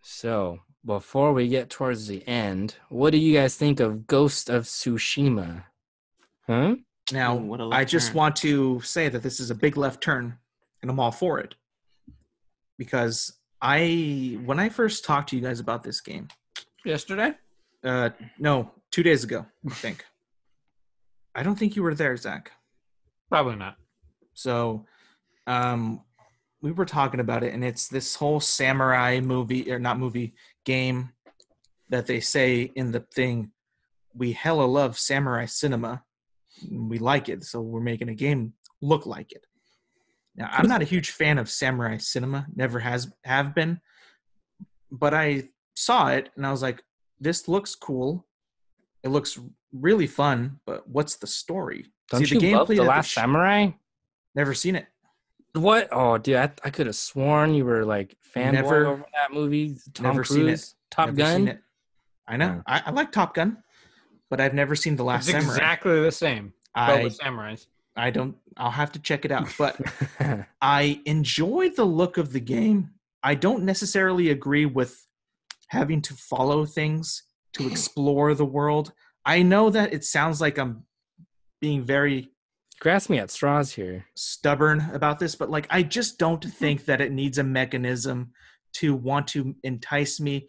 So, before we get towards the end, what do you guys think of Ghost of Tsushima? Huh? Now, Ooh, what a I left just turn. want to say that this is a big left turn, and I'm all for it. Because when I first talked to you guys about this game, Yesterday? no, 2 days ago, I think. I don't think you were there, Zach. Probably not. So, we were talking about it, and it's this whole samurai movie, or not movie, game that they say in the thing, we hella love samurai cinema. We like it, so we're making a game look like it. Now, I'm not a huge fan of samurai cinema, never have been, but I saw it, and I was like, this looks cool. It looks really fun, but what's the story? Don't you love The Last Samurai? Never seen it. What? Oh, dude, I could have sworn you were like fanboying Never- over that movie. Tom never Cruise, seen it. Top Never Gun. seen it. I know. Yeah. I like Top Gun, but I've never seen The Last It's Samurai. exactly the same. But with samurais. I don't. I'll have to check it out. But I enjoy the look of the game. I don't necessarily agree with having to follow things to explore the world. I know that it sounds like I'm being very Grasp me at straws here. stubborn about this, but like I just don't think that it needs a mechanism to want to entice me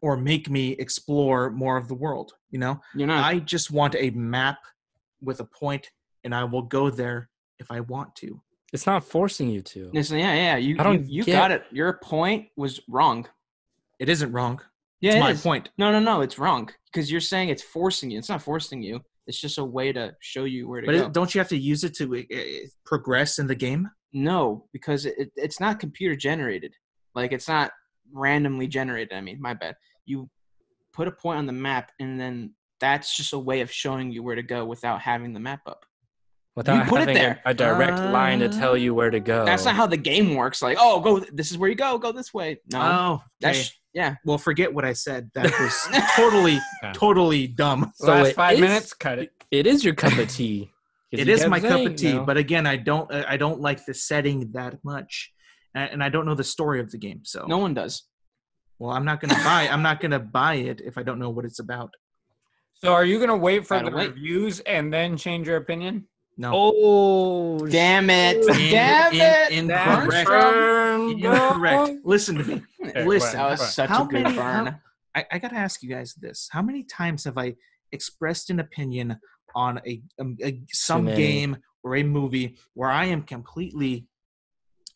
or make me explore more of the world. You know, You're not. I just want a map with a point, and I will go there if I want to. It's not forcing you to. Listen, yeah. You I don't you get- got it. Your point was wrong. It isn't wrong. Yeah, It's it my is. point. No, it's wrong because you're saying it's forcing you. It's not forcing you. It's just a way to show you where to But go. don't you have to use it to progress in the game? No, because it's not computer generated. Like it's not randomly generated. I mean, my bad. You put a point on the map, and then that's just a way of showing you where to go without having the map up. Without You put it having there. a direct line to tell you where to go. That's not how the game works. Like, oh, go. This is where you go. Go this way. No, Oh, that's okay. yeah. Well, forget what I said. That was totally dumb. So Last it 5 is- minutes, cut it. It is your cup of tea. 'Cause It you is kept my cup saying, of tea, no. but again, I don't like the setting that much, and I don't know the story of the game. So, No one does. well, I'm not gonna buy it if I don't know what it's about. So are you going to wait for Gotta the wait. reviews and then change your opinion? No. Oh, Damn it! In- Damn in- it! incorrect. Burn, Incorrect. dog. Listen to me. Listen. That was such How a good many- burn. I gotta ask you guys this: how many times have I expressed an opinion on some many. game or a movie where I am completely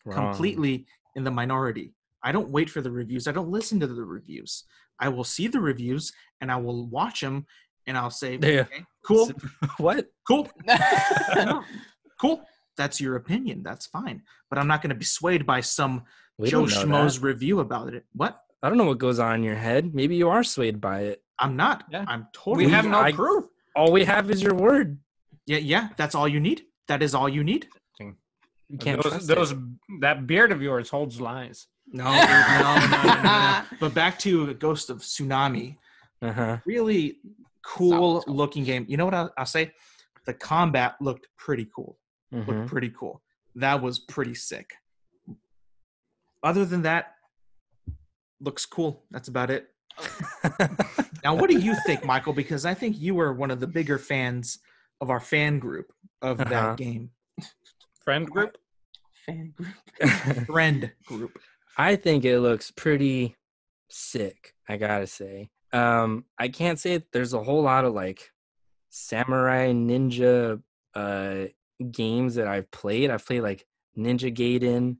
Wrong. in the minority? I don't wait for the reviews. I don't listen to the reviews. I will see the reviews and I will watch them and I'll say, Yeah. okay, cool, What? cool, cool. That's your opinion. That's fine. But I'm not going to be swayed by some We Joe don't know Schmo's that. review about it. What? I don't know what goes on in your head. Maybe you are swayed by it. I'm not. Yeah. I'm totally. We have no I- proof. All we have is your word. Yeah. That's all you need. That is all you need. You can't trust it. That beard of yours holds lies. No. But back to Ghost of Tsunami. Uh-huh. Really cool Stop. looking game. You know what I'll say? The combat looked pretty cool. Mhm. Looked pretty cool. That was pretty sick. Other than that, looks cool. That's about it. Now, what do you think, Michael? Because I think you were one of the bigger fans of our fan group of Uh-huh. that game. Friend group? Fan group. Friend group. I think it looks pretty sick, I gotta say. I can't say there's a whole lot of like samurai ninja games that I've played. I've played like Ninja Gaiden.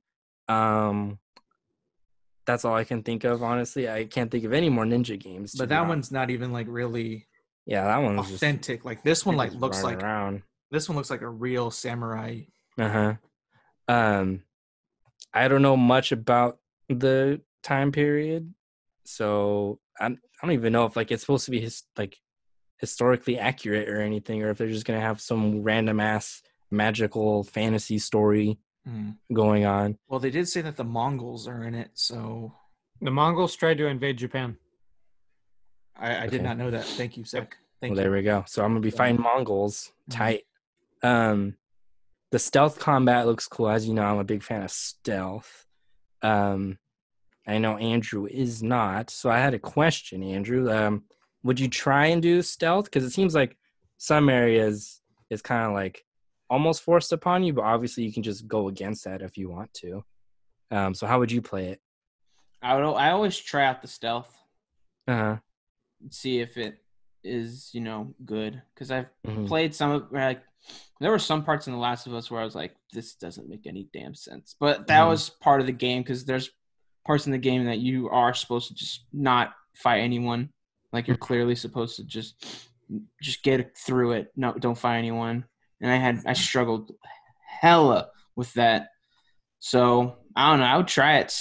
That's all I can think of, honestly. I can't think of any more ninja games. to But be that honest. one's not even like really Yeah, that one's just authentic. Like this one, like just looks running like around. this one looks like a real samurai. Uh-huh. I don't know much about the time period So I don't even know if like it's supposed to be historically accurate or anything, or if they're just gonna have some random ass magical fantasy story going on. Well, they did say that the Mongols are in it, so the Mongols tried to invade Japan. I did not know that. Thank you, Zach. Thank you. There we go. So I'm gonna be fighting Mongols. Tight. The stealth combat looks cool. As you know, I'm a big fan of stealth. I know Andrew is not. So I had a question, Andrew. Would you try and do stealth? Because it seems like some areas is kind of like almost forced upon you, but obviously you can just go against that if you want to. So how would you play it? I always try out the stealth. See if it is, good. Because I've played some of there were some parts in The Last of Us where I was like, this doesn't make any damn sense. But that was part of the game, because there's parts in the game that you are supposed to just not fight anyone. Like you're clearly supposed to just get through it. No, don't fight anyone. And I struggled hella with that. So I don't know. I would try it.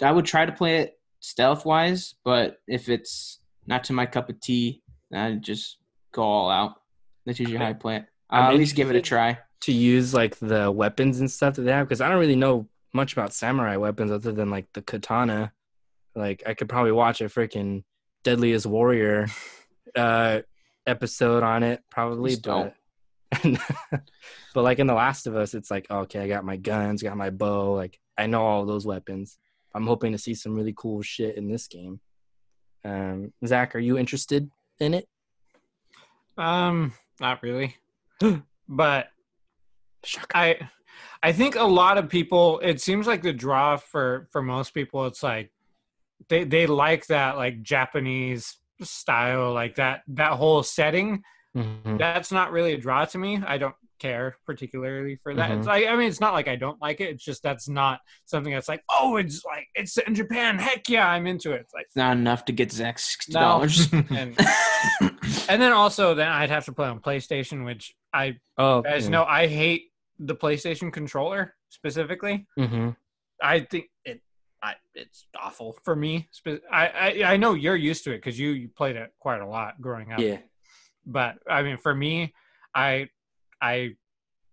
I would try to play it stealth wise, but if it's not to my cup of tea, then I'd just go all out. That's usually how I play it. I'll at least give it a try. To use like the weapons and stuff that they have, because I don't really know much about samurai weapons other than like the katana. Like I could probably watch a freaking Deadliest Warrior episode on it probably, but but like in The Last of Us, it's like, okay, I got my guns, got my bow, like I know all those weapons. I'm hoping to see some really cool shit in this game. Zach, are you interested in it? Not really. But I think a lot of people, it seems like the draw for most people, it's like they like that like Japanese style, like that whole setting. That's not really a draw to me. I don't care particularly for that. It's like, I mean, it's not like I don't like it. It's just that's not something that's like, oh, it's like it's in Japan. Heck yeah, I'm into it. It's like it's not enough to get Zach $60. And then also then I'd have to play on PlayStation, which I know I hate the PlayStation controller specifically. I think it's awful for me. I know you're used to it because you played it quite a lot growing up. Yeah. But I mean, for me, I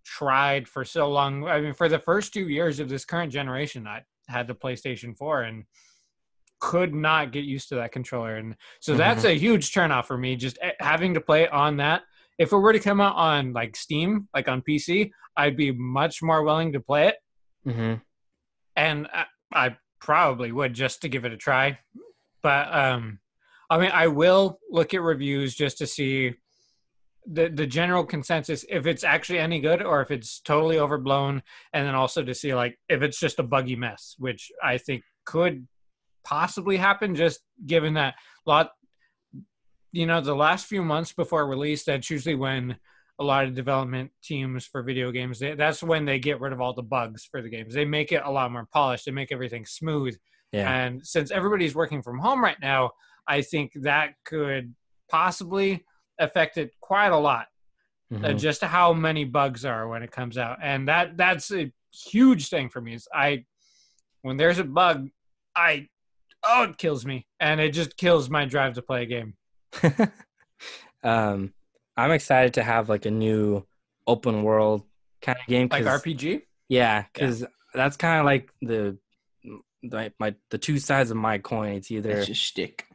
tried for so long. I mean, for the first 2 years of this current generation, I had the PlayStation 4 and could not get used to that controller. And so that's a huge turnoff for me, just having to play it on that. If it were to come out on like Steam, like on PC, I'd be much more willing to play it. And I probably would just to give it a try. But I mean, I will look at reviews just to see the general consensus, if it's actually any good or if it's totally overblown, and then also to see like if it's just a buggy mess, which I think could possibly happen, just given that the last few months before release, that's usually when a lot of development teams for video games, that's when they get rid of all the bugs for the games. They make it a lot more polished. They make everything smooth. Yeah. And since everybody's working from home right now, I think that could possibly affect it quite a lot. Just how many bugs are when it comes out. And that's a huge thing for me. Is when there's a bug, it kills me. And it just kills my drive to play a game. I'm excited to have like a new open world kind of game. Like RPG? Yeah, because that's kind of like the two sides of my coin. It's either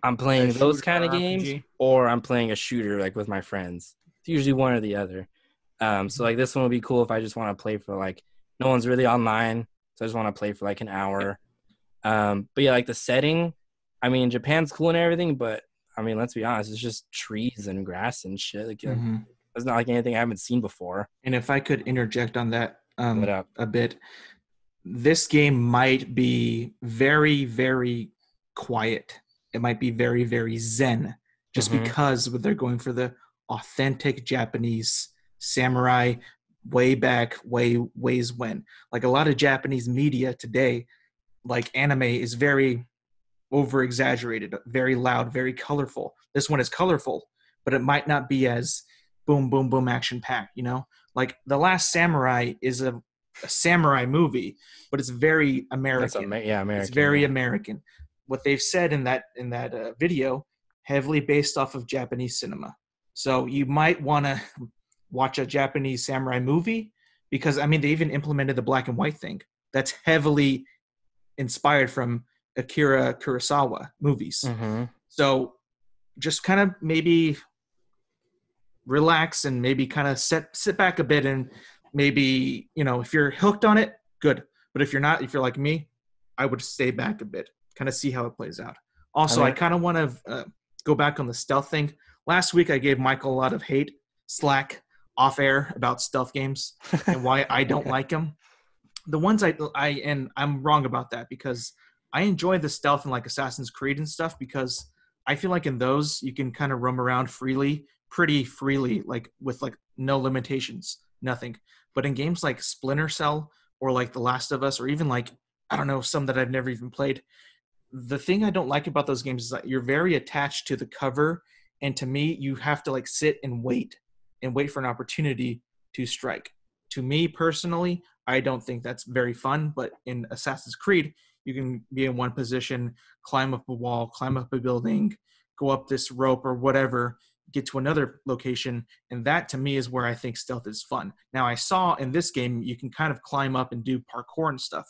I'm playing those kind of games or I'm playing a shooter like with my friends. It's usually one or the other. So like this one would be cool if I just want to play for like no one's really online, so I just want to play for like an hour. But yeah, like the setting, I mean, Japan's cool and everything, but I mean, let's be honest, it's just trees and grass and shit. Like it's not like anything I haven't seen before. And if I could interject on that a bit, this game might be very, very quiet. It might be very, very zen, just because they're going for the authentic Japanese samurai ways when. Like a lot of Japanese media today, like anime, is very over-exaggerated, very loud, very colorful. This one is colorful, but it might not be as boom, boom, boom, action-packed, Like The Last Samurai is a samurai movie, but it's very American. American. It's very American. what they've said in that video, heavily based off of Japanese cinema. So you might want to watch a Japanese samurai movie, because I mean they even implemented the black and white thing. That's heavily inspired from Akira Kurosawa movies. Mm-hmm. So just kind of maybe relax and maybe kind of sit back a bit, and maybe, you know, if you're hooked on it, good. But if you're not, if you're like me, I would stay back a bit, kind of see how it plays out. Also, I kind of want to go back on the stealth thing. Last week, I gave Michael a lot of slack off air about stealth games and why I don't like them. The ones and I'm wrong about that, because I enjoy the stealth in like Assassin's Creed and stuff, because I feel like in those you can kind of roam around pretty freely, like with like no limitations, nothing. But in games like Splinter Cell or like The Last of Us, or even like, I don't know, some that I've never even played, the thing I don't like about those games is that you're very attached to the cover, and to me, you have to like sit and wait for an opportunity to strike. To me personally, I don't think that's very fun, but in Assassin's Creed, you can be in one position, climb up a wall, climb up a building, go up this rope or whatever, get to another location, and that to me is where I think stealth is fun. Now, I saw in this game you can kind of climb up and do parkour and stuff.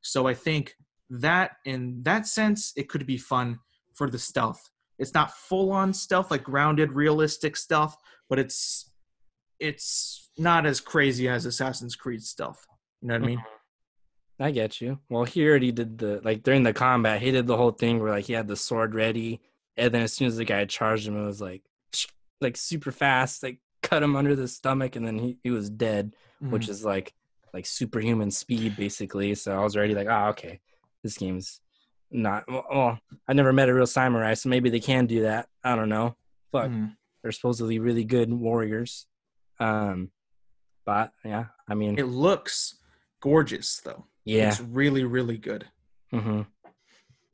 So I think that in that sense, it could be fun for the stealth. It's not full-on stealth, like grounded, realistic stealth, but it's not as crazy as Assassin's Creed stealth. You know what I mean? I get you. Well, he already did during the combat, he did the whole thing where like he had the sword ready, and then as soon as the guy charged him, it was like super fast, like cut him under the stomach, and then he was dead, which is like superhuman speed basically. So I was already like, okay, this game's not. Well, I never met a real samurai, so maybe they can do that. I don't know. Fuck, they're supposedly really good warriors. But yeah, I mean, it looks gorgeous though. Yeah, it's really, really good. Mm-hmm.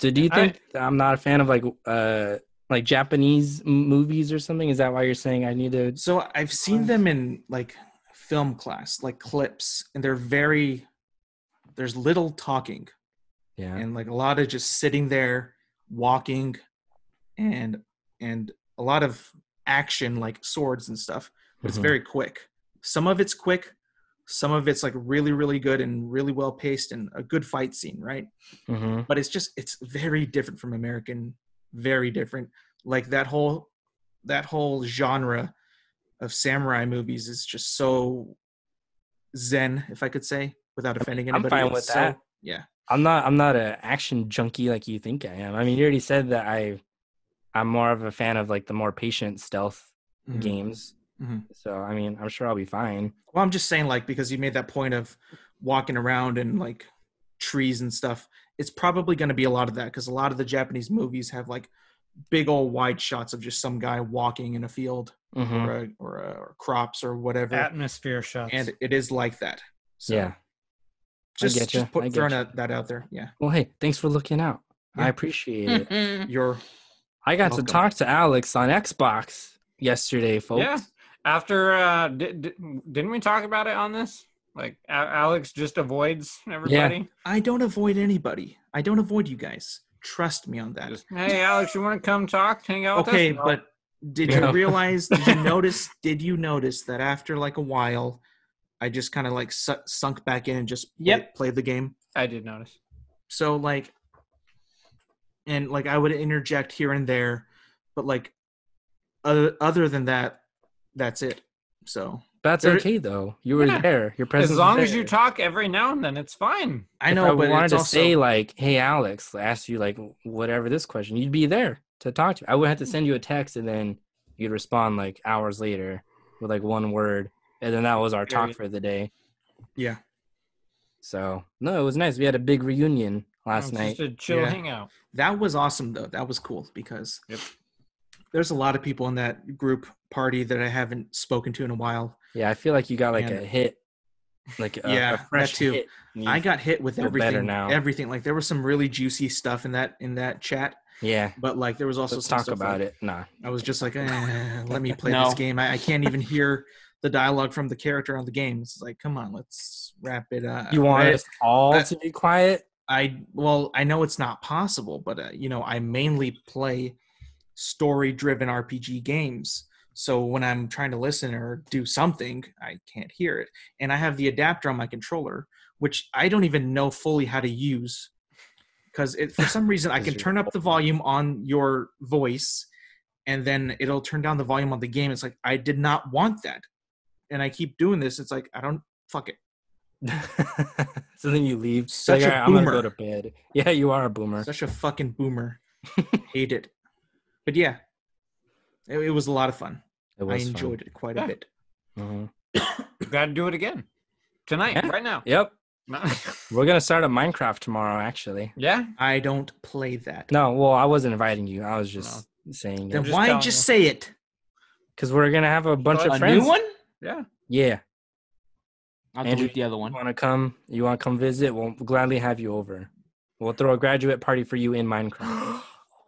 So do you think I'm not a fan of like Japanese movies or something? Is that why you're saying I need to? So I've seen them in like film class, like clips, and there's little talking. Yeah. And like a lot of just sitting there, walking, and a lot of action, like swords and stuff. But it's very quick. Some of it's quick. Some of it's like really, really good and really well paced and a good fight scene, right? But it's very different from American, very different. Like that whole genre of samurai movies is just so zen, if I could say, without offending anybody. I'm fine with that. Yeah. I'm not an action junkie like you think I am. I mean, you already said that I'm more of a fan of like the more patient stealth games. So, I mean, I'm sure I'll be fine. Well, I'm just saying, like, because you made that point of walking around and like trees and stuff, it's probably going to be a lot of that, because a lot of the Japanese movies have like big old wide shots of just some guy walking in a field or crops or whatever. Atmosphere shots. And it is like that. So yeah. Just throwing that out there. Yeah. Well, hey, thanks for looking out. Yeah. I appreciate it. I got to talk to Alex on Xbox yesterday, folks. Yeah. After didn't we talk about it on this? Like Alex just avoids everybody. Yeah. I don't avoid anybody. I don't avoid you guys. Trust me on that. Hey, Alex, you want to come talk, hang out with us? Okay, but did you realize? Did you notice that after like a while, I just kind of like sunk back in and just played the game? I did notice. So like, and like I would interject here and there, but like other than that, that's it. So that's okay though. You were there. Your presence. As long as you talk every now and then, it's fine. I know, but I wanted to say like, "Hey, Alex," ask you like whatever this question, you'd be there to talk to. I would have to send you a text, and then you'd respond like hours later with like one word, and then that was our talk for the day. Yeah. So no, it was nice. We had a big reunion last night. Just a chill hangout. That was awesome though. That was cool because there's a lot of people in that group party that I haven't spoken to in a while. Yeah, I feel like you got like a hit, like a fresh that too. Hit. I got hit with everything. Now. Everything. Like there was some really juicy stuff in that chat. Yeah, but like there was also Let's some talk stuff about like, it. Nah, I was just like, let me play this game. I can't even hear the dialogue from the character on the game. It's like, come on, let's wrap it up. You want us all to be quiet? I know it's not possible, but I mainly play story-driven RPG games. So when I'm trying to listen or do something, I can't hear it. And I have the adapter on my controller, which I don't even know fully how to use, because for some reason I can turn up the volume on your voice, and then it'll turn down the volume on the game. It's like, I did not want that, and I keep doing this. It's like, fuck it. So then you leave. Such a I'm boomer. gonna go to bed. Yeah, you are a boomer. Such a fucking boomer. Hate it. But yeah, it was a lot of fun. I enjoyed it quite a bit. Mm-hmm. Got to do it again tonight, right now. Yep. We're gonna start a Minecraft tomorrow, actually. Yeah. I don't play that. No, well, I wasn't inviting you. I was just saying. Then why just say it? Because we're gonna have a bunch of a friends. new one? Yeah. Yeah. I'll Andrew, delete the other one. You want to come visit? We'll gladly have you over. We'll throw a graduate party for you in Minecraft. Oh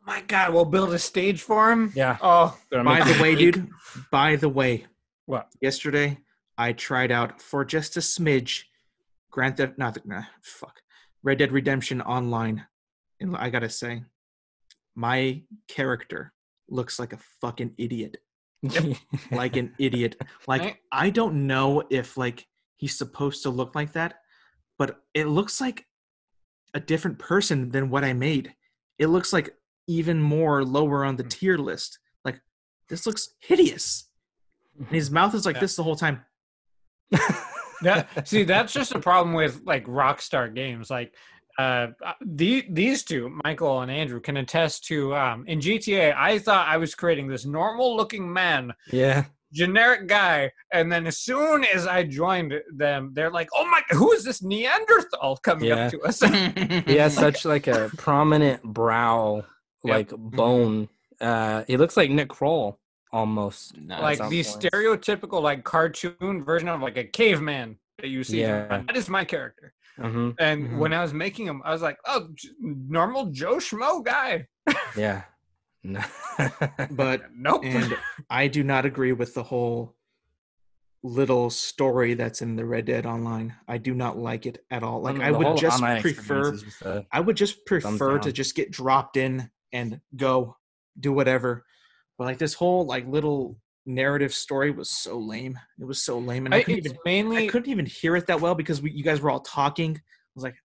my God, we'll build a stage for him? Yeah. Oh, by the way, dude. By the way. What? Yesterday, I tried out for just a smidge Red Dead Redemption Online. And I gotta say, my character looks like a fucking idiot. Like an idiot. Like, I don't know if he's supposed to look like that, but it looks like a different person than what I made. It looks like even more lower on the tier list. Like, this looks hideous. And his mouth is like this the whole time. See, that's just a problem with Rockstar games. These two, Michael and Andrew, can attest to in GTA, I thought I was creating this normal looking man. Yeah. Generic guy, and then as soon as I joined them, they're like, "Oh my! Who is this Neanderthal coming up to us?" He has such a prominent brow, bone. He looks like Nick Kroll almost. The stereotypical cartoon version of a caveman that you see. Yeah. That is my character. Mm-hmm. And when I was making him, I was like, "Oh, normal Joe Schmo guy." Yeah. But nope. And I do not agree with the whole little story that's in the Red Dead Online. I do not like it at all. I would just prefer to just get dropped in and go do whatever. But this whole little narrative story was so lame. It was so lame, and I couldn't even hear it that well because you guys were all talking. I was like,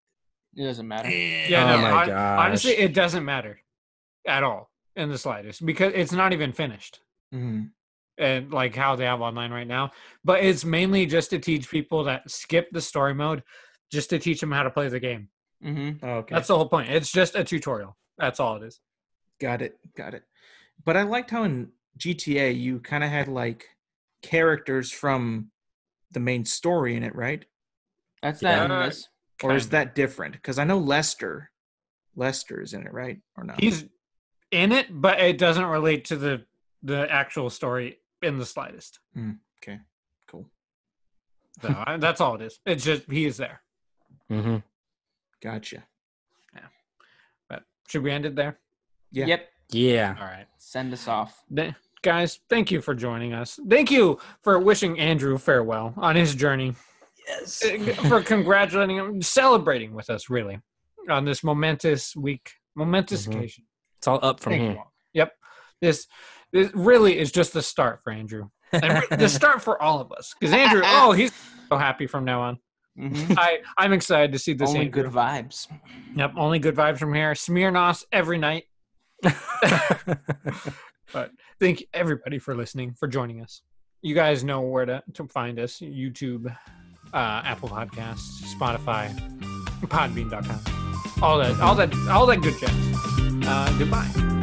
it doesn't matter. Yeah, my gosh. Honestly, it doesn't matter at all. In the slightest, because it's not even finished. Mm-hmm. And how they have online right now, but it's mainly just to teach people that skip the story mode, just to teach them how to play the game. Mm-hmm. Oh, okay, that's the whole point. It's just a tutorial. That's all it is. Got it. But I liked how in GTA you kind of had characters from the main story in it, right? That's not or is that different? Because I know Lester is in it, right? Or not? He's in it, but it doesn't relate to the actual story in the slightest. Okay, cool. So that's all it is. It's just he is there. Mm-hmm. Gotcha. Yeah. But should we end it there? Yeah. Yep. Yeah. All right. Send us off. Guys, thank you for joining us. Thank you for wishing Andrew farewell on his journey. Yes. For congratulating him, celebrating with us, really, on this momentous week, occasion. It's all up from here. Yep. This really is just the start for Andrew. And the start for all of us. Because Andrew, he's so happy from now on. Mm-hmm. I'm excited to see this. Only Andrew. good vibes. Yep, only good vibes from here. Smirnoffs every night. But thank everybody for listening, for joining us. You guys know where to find us. YouTube, Apple Podcasts, Spotify, Podbean.com. All that good jazz. Goodbye.